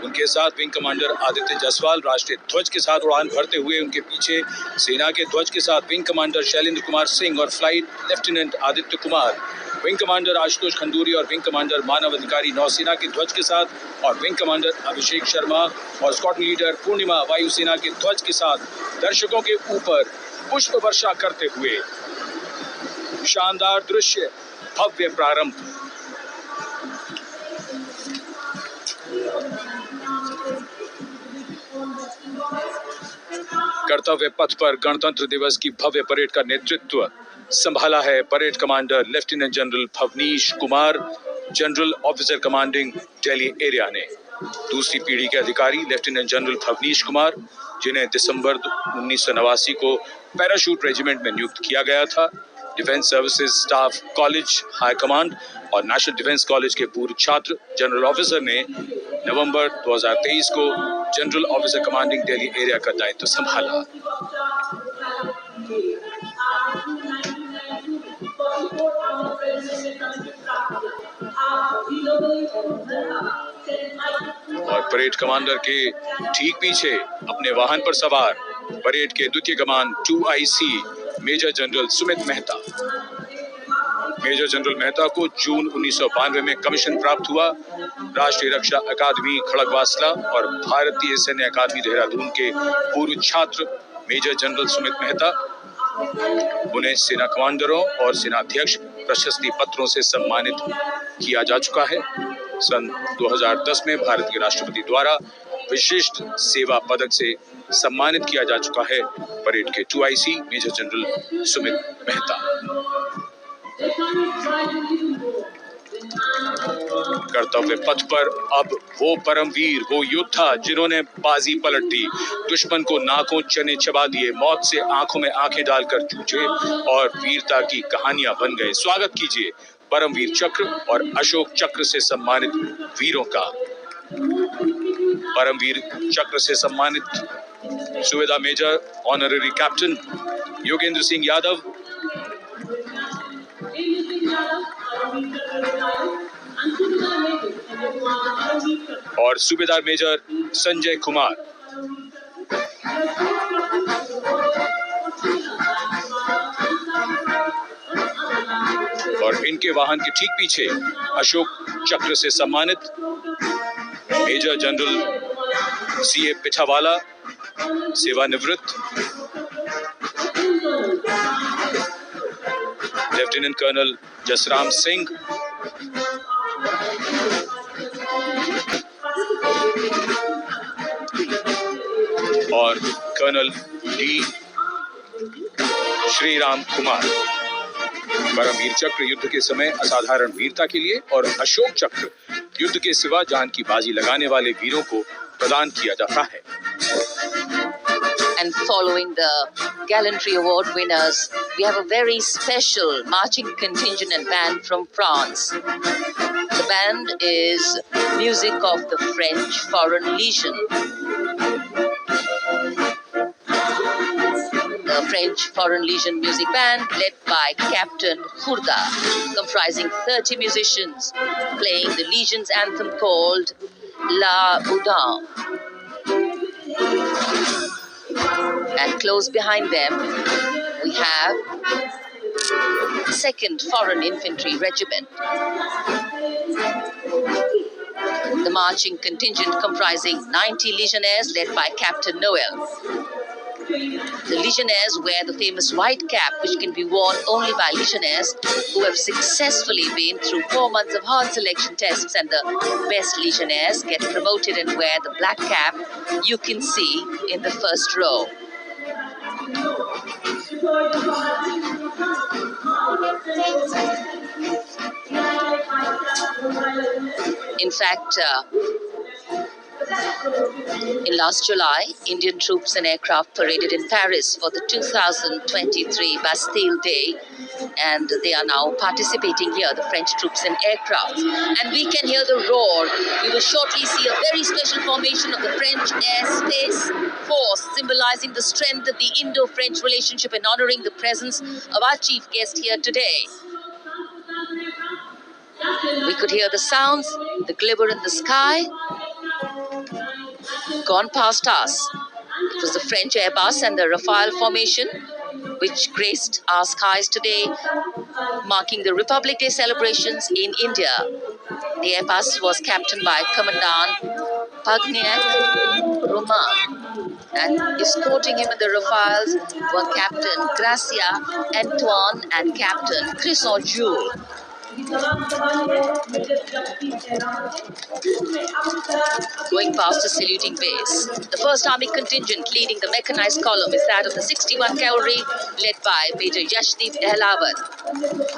उनके साथ विंग कमांडर आदित्य जायसवाल राष्ट्रीय ध्वज के साथ उड़ान भरते हुए। उनके पीछे सेना के ध्वज के साथ विंग कमांडर शैलेंद्र कुमार सिंह और flight lieutenant Aditya Kumar, wing commander Ashutosh Khanduri और विंग कमांडर मानव अधिकारी नौसेना के ध्वज के साथ, और विंग कमांडर अभिषेक शर्मा और स्क्वाड्रन लीडर पूर्णिमा वायुसेना के ध्वज के साथ दर्शकों के ऊपर पुष्प वर्षा करते हुए। शानदार दृश्य, भव्य प्रारंभ। कर्तव्य पथ पर गणतंत्र दिवस की भव्य परेड का नेतृत्व संभाला है parade commander lieutenant general Bhavnish Kumar, general officer commanding Delhi area ने। दूसरी पीढ़ी के अधिकारी लेफ्टिनेंट जनरल भवनीश कुमार, जिन्हें दिसंबर 1989 को पैराशूट रेजिमेंट में नियुक्त किया गया था। Defence services staff college high command और नेशनल डिफेंस कॉलेज के पूर्व छात्र जनरल ऑफिसर ने नवंबर 2023 को general officer commanding Delhi area का दायित्व संभाला। और परेड कमांडर के ठीक पीछे अपने वाहन पर सवार परेड के द्वितीय कमान 2IC major general Sumit Mehta. Major general Mehta को जून 1992 में कमीशन प्राप्त हुआ। राष्ट्रीय रक्षा अकादमी खड़गवासला और भारतीय सैन्य अकादमी देहरादून के पूर्व छात्र मेजर जनरल सुमित मेहता। उन्हें सेना कमांडरों और सेनाध्यक्ष प्रशस्ति पत्रों से सम्मानित किया जा चुका है। सन 2010 में भारत के राष्ट्रपति द्वारा विशिष्ट सेवा पदक से सम्मानित किया जा चुका है परेड के 2IC major general Sumit Mehta. कर्तव्य पथ पर अब वो परमवीर, वो योद्धा जिन्होंने बाजी पलट दी, दुश्मन को नाकों चने चबा दिए, मौत से आंखों में आंखें डालकर जूझे और वीरता की कहानियां बन गए। स्वागत कीजिए परमवीर चक्र और अशोक चक्र से सम्मानित वीरों का। परमवीर चक्र से सम्मानित सुवेदा major honorary captain Yogendra Singh Yadav, और सूबेदार मेजर संजय कुमार। और इनके वाहन के ठीक पीछे अशोक चक्र से सम्मानित मेजर जनरल CA पिठावाला, सेवानिवृत्त, लेफ्टिनेंट कर्नल जसराम सिंह, और कर्नल D श्रीराम कुमार। परमवीर चक्र युद्ध के समय असाधारण वीरता के लिए और अशोक चक्र युद्ध के सिवा जान की बाजी लगाने वाले वीरों को प्रदान किया जाता है। And following the gallantry award winners, we have a very special marching contingent and band from France. The band is music of the French Foreign Legion. The French Foreign Legion music band led by Captain Khurda, comprising 30 musicians, playing the Legion's anthem called La Boudin. And close behind them, we have 2nd Foreign Infantry Regiment. The marching contingent comprising 90 legionnaires led by Captain Noel. The legionnaires wear the famous white cap, which can be worn only by legionnaires who have successfully been through 4 months of hard selection tests, and the best legionnaires get promoted and wear the black cap you can see in the first row. In fact, in last July, Indian troops and aircraft paraded in Paris for the 2023 Bastille Day, and they are now participating here, the French troops and aircraft. And we can hear the roar. We will shortly see a very special formation of the French Air Space Force, symbolizing the strength of the Indo-French relationship and honoring the presence of our chief guest here today. We could hear the sounds, the glimmer in the sky, gone past us. It was the French Airbus and the Rafale formation which graced our skies today, marking the Republic Day celebrations in India. The Airbus was captained by Commandant Pagniak Roman, and escorting him in the Rafales were Captain Gracia Antoine and Captain Crisson Jules. Going past the saluting base, the 1st Army contingent leading the mechanized column is that of the 61 Cavalry, led by Major Yashdeep Ehlawat.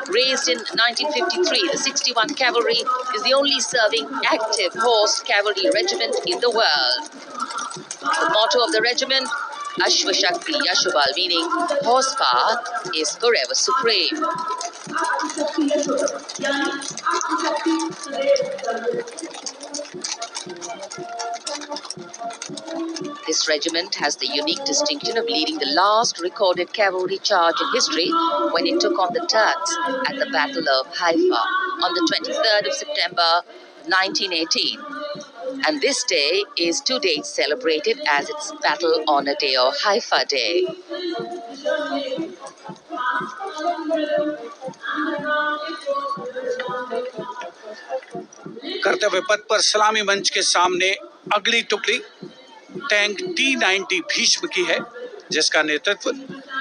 Raised in 1953, the 61 Cavalry is the only serving active horse cavalry regiment in the world. The motto of the regiment, Ashwa Shakti Yashobal, meaning horsepower is forever supreme. This regiment has the unique distinction of leading the last recorded cavalry charge in history when it took on the Turks at the Battle of Haifa on the 23rd of September 1918. And this day is to date celebrated as its Battle Honor Day or Haifa Day. कर्तव्य पथ पर सलामी मंच के सामने अगली टुकड़ी tank T-90 Bhishma की है, जिसका नेतृत्व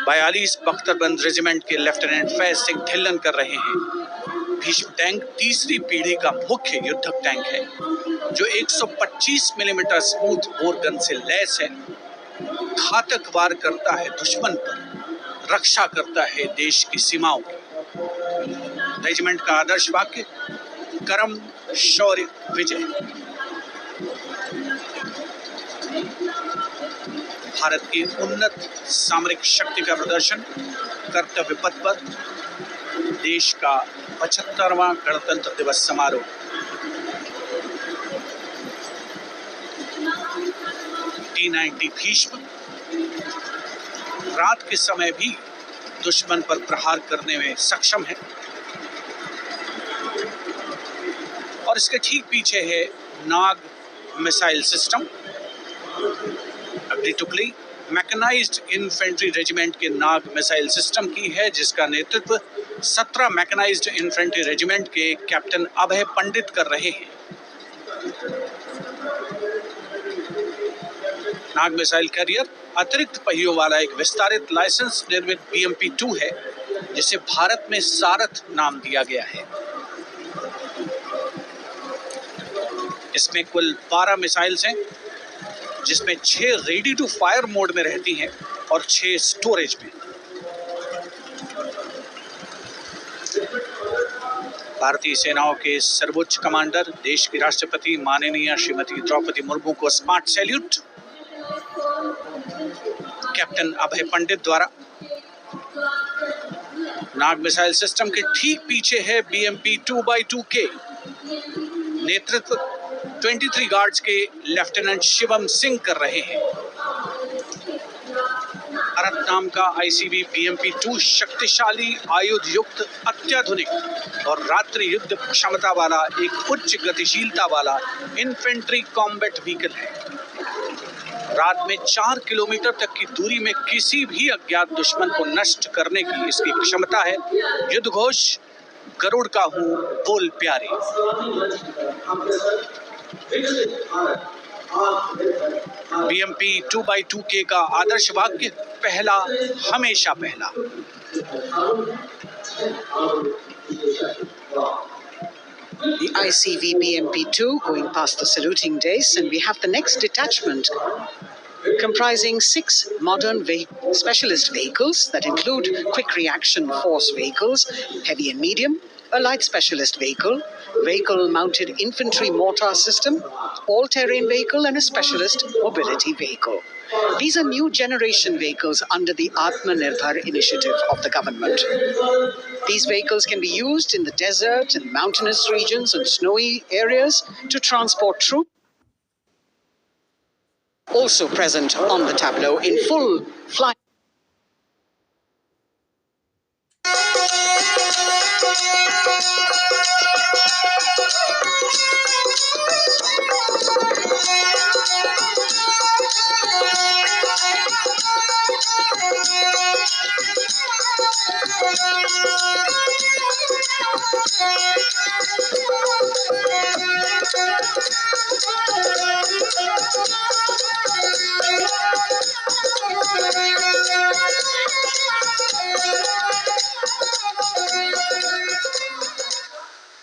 42 बख्तरबंद रेजिमेंट के लेफ्टिनेंट फैज सिंह ढिल्लन कर रहे हैं। भीष्म टैंक तीसरी पीढ़ी का मुख्य युद्धक टैंक है, जो 125 मिलीमीटर स्मूथ बोर गन से लैस है, घातक वार करता है दुश्मन पर, रक्षा करता है देश की सीमाओं की। रेजिमेंट का आदर्श वाक्य कर्म शौर्य विजय। भारत की उन्नत सामरिक शक्ति का प्रदर्शन कर्तव्य पथ पर देश का 75वां गणतंत्र दिवस समारोह। T-90 भीष्म रात के समय भी दुश्मन पर प्रहार करने में सक्षम है, और इसके ठीक पीछे है नाग मिसाइल सिस्टम। अगली टुकड़ी मैकेनाइज्ड इन्फेंट्री रेजिमेंट के नाग मिसाइल सिस्टम की है, जिसका नेतृत्व 17 मैकेनाइज्ड इन्फेंट्री रेजिमेंट के कैप्टन अभय पंडित कर रहे हैं। नाग मिसाइल कैरियर अतिरिक्त पहियों वाला एक विस्तारित लाइसेंस निर्मित BMP-2 है, जिसे भारत में सारथ नाम दिया गया है। इसमें कुल 12 मिसाइल्स हैं, जिसमें 6 रेडी टू फायर मोड में रहती हैं और 6 स्टोरेज में। भारतीय सेनाओं के सर्वोच्च कमांडर देश की राष्ट्रपति माननीय श्रीमती द्रौपदी मुर्मू को स्मार्ट सैल्यूट कैप्टन अभय पंडित द्वारा। नाग मिसाइल सिस्टम के ठीक पीछे है BMP-2x2K। नेतृत्व 23 गार्ड्स के लेफ्टिनेंट शिवम सिंह कर रहे हैं। भारत नाम का ICB BMP-2 शक्तिशाली आयुध युक्त अत्याधुनिक और रात्रि युद्ध क्षमता वाला एक उच्च गतिशीलता वाला इन्फेंट्री कॉम्बैट व्हीकल है। रात में 4 किलोमीटर तक की दूरी में किसी भी अज्ञात दुश्मन को नष्ट करने की इसकी क्षमता है। युद्ध घोष गरुड़ का हूँ बोल प्यारे। बीएमपी 2x2K का आदर्श वाक्य पहला हमेशा पहला। The ICV BMP-2 going past the saluting days, and we have the next detachment comprising 6 modern specialist vehicles that include quick reaction force vehicles, heavy and medium, a light specialist vehicle, vehicle-mounted infantry mortar system, all-terrain vehicle, and a specialist mobility vehicle. These are new generation vehicles under the Atmanirbhar initiative of the government. These vehicles can be used in the desert and mountainous regions and snowy areas to transport troops. Also present on the tableau in full flight.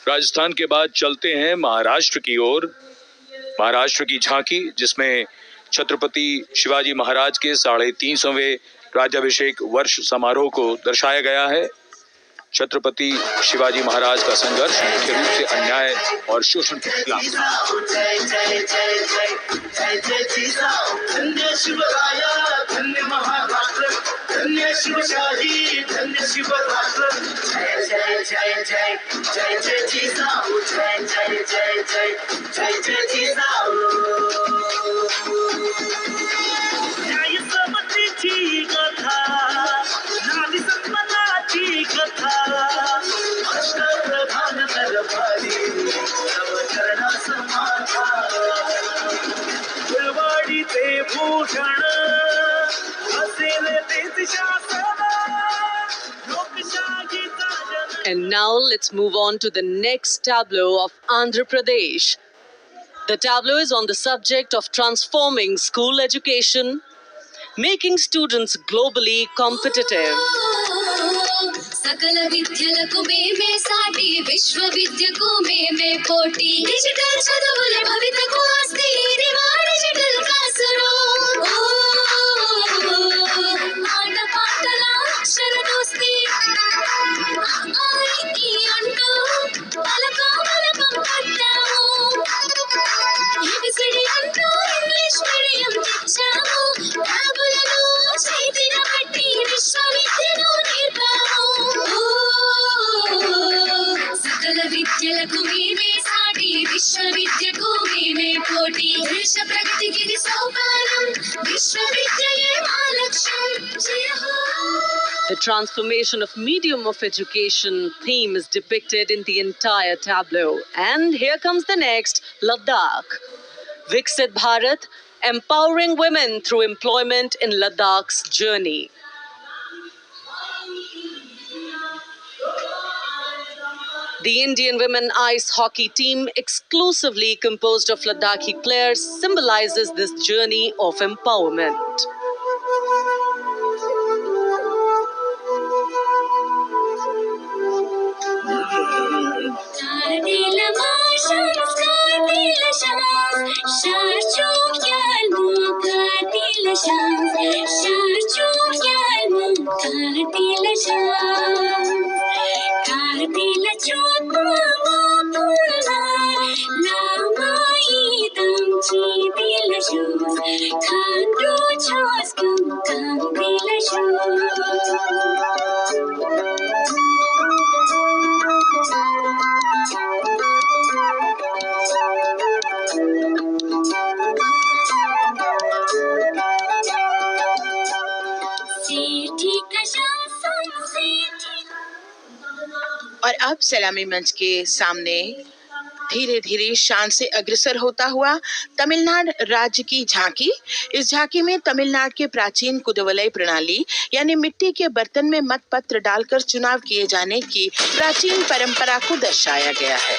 Rajasthan के बाद चलते हैं महाराष्ट्र की ओर। महाराष्ट्र की झांकी जिसमें छत्रपति शिवाजी महाराज के 350वें राज्याभिषेक वर्ष समारोह को दर्शाया गया है। छत्रपति शिवाजी महाराज का संघर्ष मुख्य रूप से अन्याय और शोषण के खिलाफ And now let's move on to the next tableau of Andhra Pradesh. The tableau is on the subject of transforming school education, making students globally competitive. सकल विद्यలకు మేమే సాటి విశ్వవిద్యకు మేమే పోటీ డిజిటల్ చదువుల భవితకు ఆస్తి ఇది మా డిజిటల్ క్లాస్ రూమ్ ఆట పాటల అక్షర దోస్తి ఈ అంటూ పలక పలకం పట్టాము ఏబిసిడి అంటూ ఇంగ్లీష్ మీడియం తెచ్చాము ట్యాబులను చేతిన పెట్టి విశ్వవిద్యను నేర్పాము सकल विद्यలకు మేమే సాటి విశ్వవిద్యకు మేమే పోటీ దేశ ప్రగతికి సోపానం విశ్వవిద్యయే మా లక్ష్యం జయ హో. The transformation of medium of education theme is depicted in the entire tableau. And here comes the next, Ladakh. Viksit Bharat, empowering women through employment in Ladakh's journey. The Indian women ice hockey team, exclusively composed of Ladakhi players, symbolizes this journey of empowerment. और अब सलामी मंच के सामने धीरे धीरे शान से अग्रसर होता हुआ तमिलनाडु राज्य की झांकी। इस झांकी में तमिलनाडु के प्राचीन कुदवलय प्रणाली यानी मिट्टी के बर्तन में मतपत्र डालकर चुनाव किए जाने की प्राचीन परंपरा को दर्शाया गया है।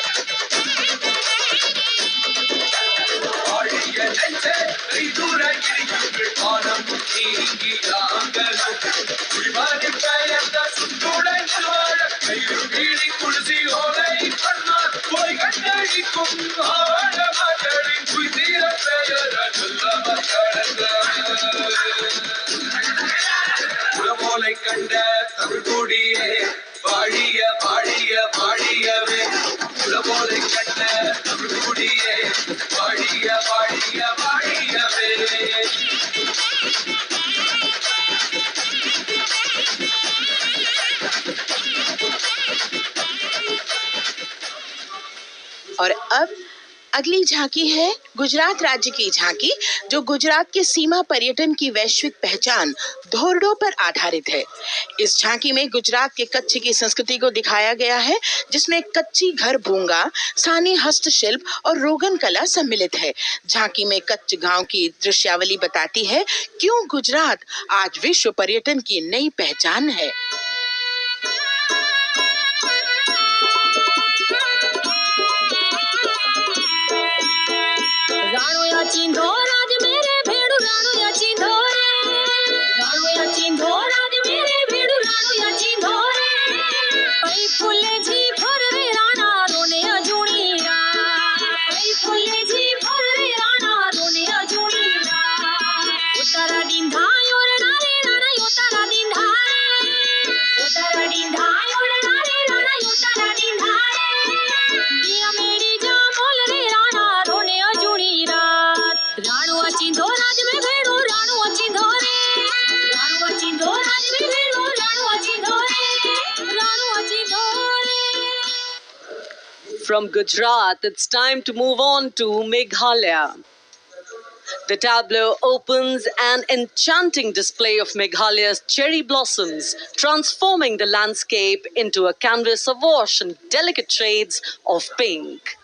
கண்ட தமிழ்கொடியே வாழிய வாழிய வாழியவே உலகோலை கண்ட தமிழ்கொடியே வாழிய வாழிய வாழியவே। और अब अगली झांकी है गुजरात राज्य की झांकी, जो गुजरात के सीमा पर्यटन की वैश्विक पहचान धोरडो पर आधारित है। इस झांकी में गुजरात के कच्छ की संस्कृति को दिखाया गया है, जिसमें कच्ची घर भूंगा, स्थानीय हस्तशिल्प और रोगन कला सम्मिलित है। झांकी में कच्छ गांव की दृश्यावली बताती है क्यों गुजरात आज विश्व पर्यटन की नई पहचान है। राणो या चिंधो राज मेरे भेड़ू राणो या चिंधो रे, राणो या चिंधो राज मेरे भेड़ू राणो या चिंधो रे। पई फुले जी भर रे राणा रोने अजूणी रा, पई फुले जी भर रे राणा रोने अजूणी रा। उतारा डिंधा योरणा रे राणा उतारा डिंधा रे, उतारा डिंधा योरणा रे राणा उतारा डिंधा रे। दिया मेरी जा बोल रे राणा रोने अजूणी रात। राणो अचिंधो राज में भेड़ो राणो अचिंधो रे, राणो अचिंधो राज में भेड़ो राणो अचिंधो रे, राणो अचिंधो रे। From Gujarat, it's time to move on to Meghalaya. The tableau opens an enchanting display of Meghalaya's cherry blossoms, transforming the landscape into a canvas awash in delicate shades of pink.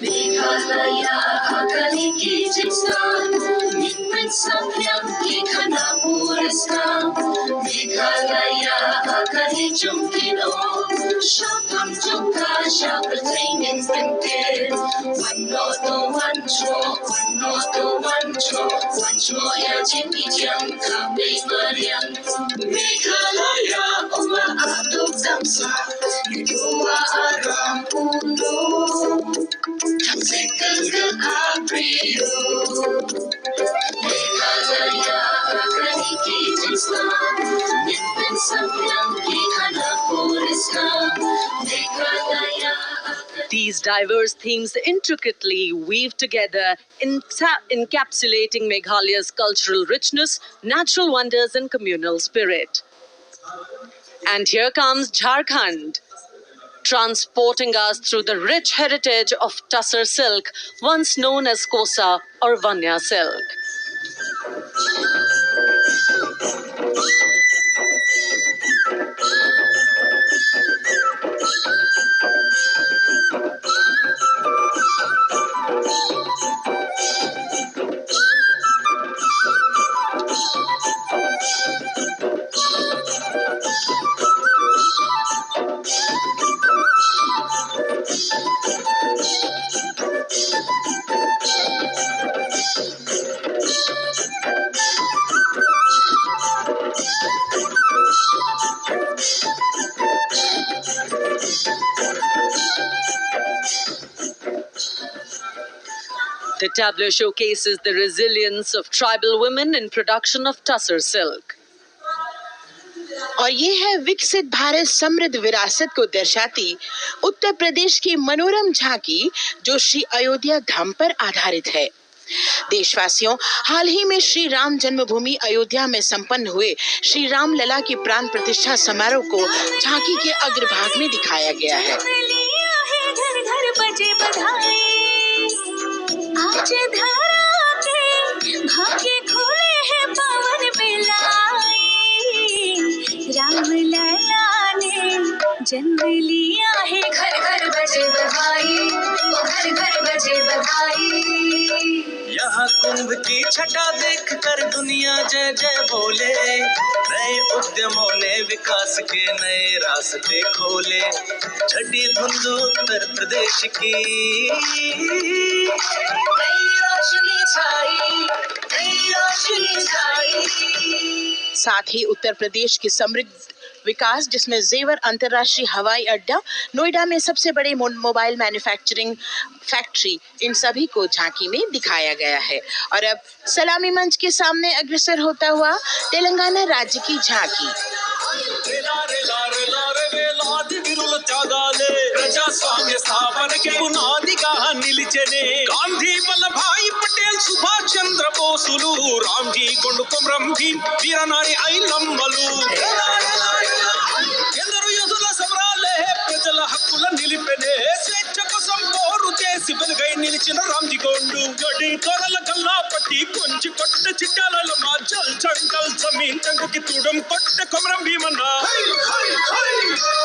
Meghalaya akali ki jistan, mit samyam ki khana puristan. Meghalaya akali jumkino, shapam jumka shapating invented. One noto one cho, one noto one cho, one cho ya jimmy jam kame mariam. Meghalaya oma aduk damsa, yuwa aram puno. These diverse themes intricately weave together, encapsulating Meghalaya's cultural richness, natural wonders, and communal spirit. And here comes Jharkhand, transporting us through the rich heritage of Tussar silk, once known as Kosa or Vanya silk. The tableau showcases the resilience of tribal women in production of Tussar silk. और ये है विकसित भारत समृद्ध विरासत को दर्शाती उत्तर प्रदेश की मनोरम झांकी, जो श्री अयोध्या धाम पर आधारित है। देशवासियों, हाल ही में श्री राम जन्मभूमि अयोध्या में संपन्न हुए श्री राम लला की प्राण प्रतिष्ठा समारोह को झांकी के अग्रभाग में दिखाया गया है। घर घर बजे बधाई, आज धारा के भाग्य खोले हैं पावन में बजे बधाई, ओ घर घर बजे बधाई। यहाँ कुंभ की छटा देख कर दुनिया जय जय बोले, नए उद्यमों ने विकास के नए रास्ते खोले, छठी धुंध उत्तर प्रदेश की, नई रोशनी छाई, नई रोशनी छाई। साथ ही उत्तर प्रदेश की समृद्ध विकास, जिसमें जेवर अंतर्राष्ट्रीय हवाई अड्डा, नोएडा में सबसे बड़े मोबाइल मैन्युफैक्चरिंग फैक्ट्री, इन सभी को झांकी में दिखाया गया है। और अब सलामी मंच के सामने अग्रसर होता हुआ तेलंगाना राज्य की झांकी। ప్రజాస్వామ్య స్థాపనకి పునాదిగా నిలిచెనే గాంధీ వల్లభాయ్ పటేల్ సుభాష్ చంద్ర బోసులు రామ్జీ కొండు కొమరం భీం వీరనారి ఐలమ్మలు ఎందరో యోధుల సమరాలే ప్రజల హక్కుల నిలిపెనే స్వేచ్ఛ కోసం పోరు చేసి వెలుగై నిలిచిన రామ్జీ కొండు గడి కొరల కల్లా పట్టి కొంచి కొట్ట చిట్టాల మా జల్ జంగల్ జమీన్ జంగు కి తుడం కొట్ట కొమరం భీమన్న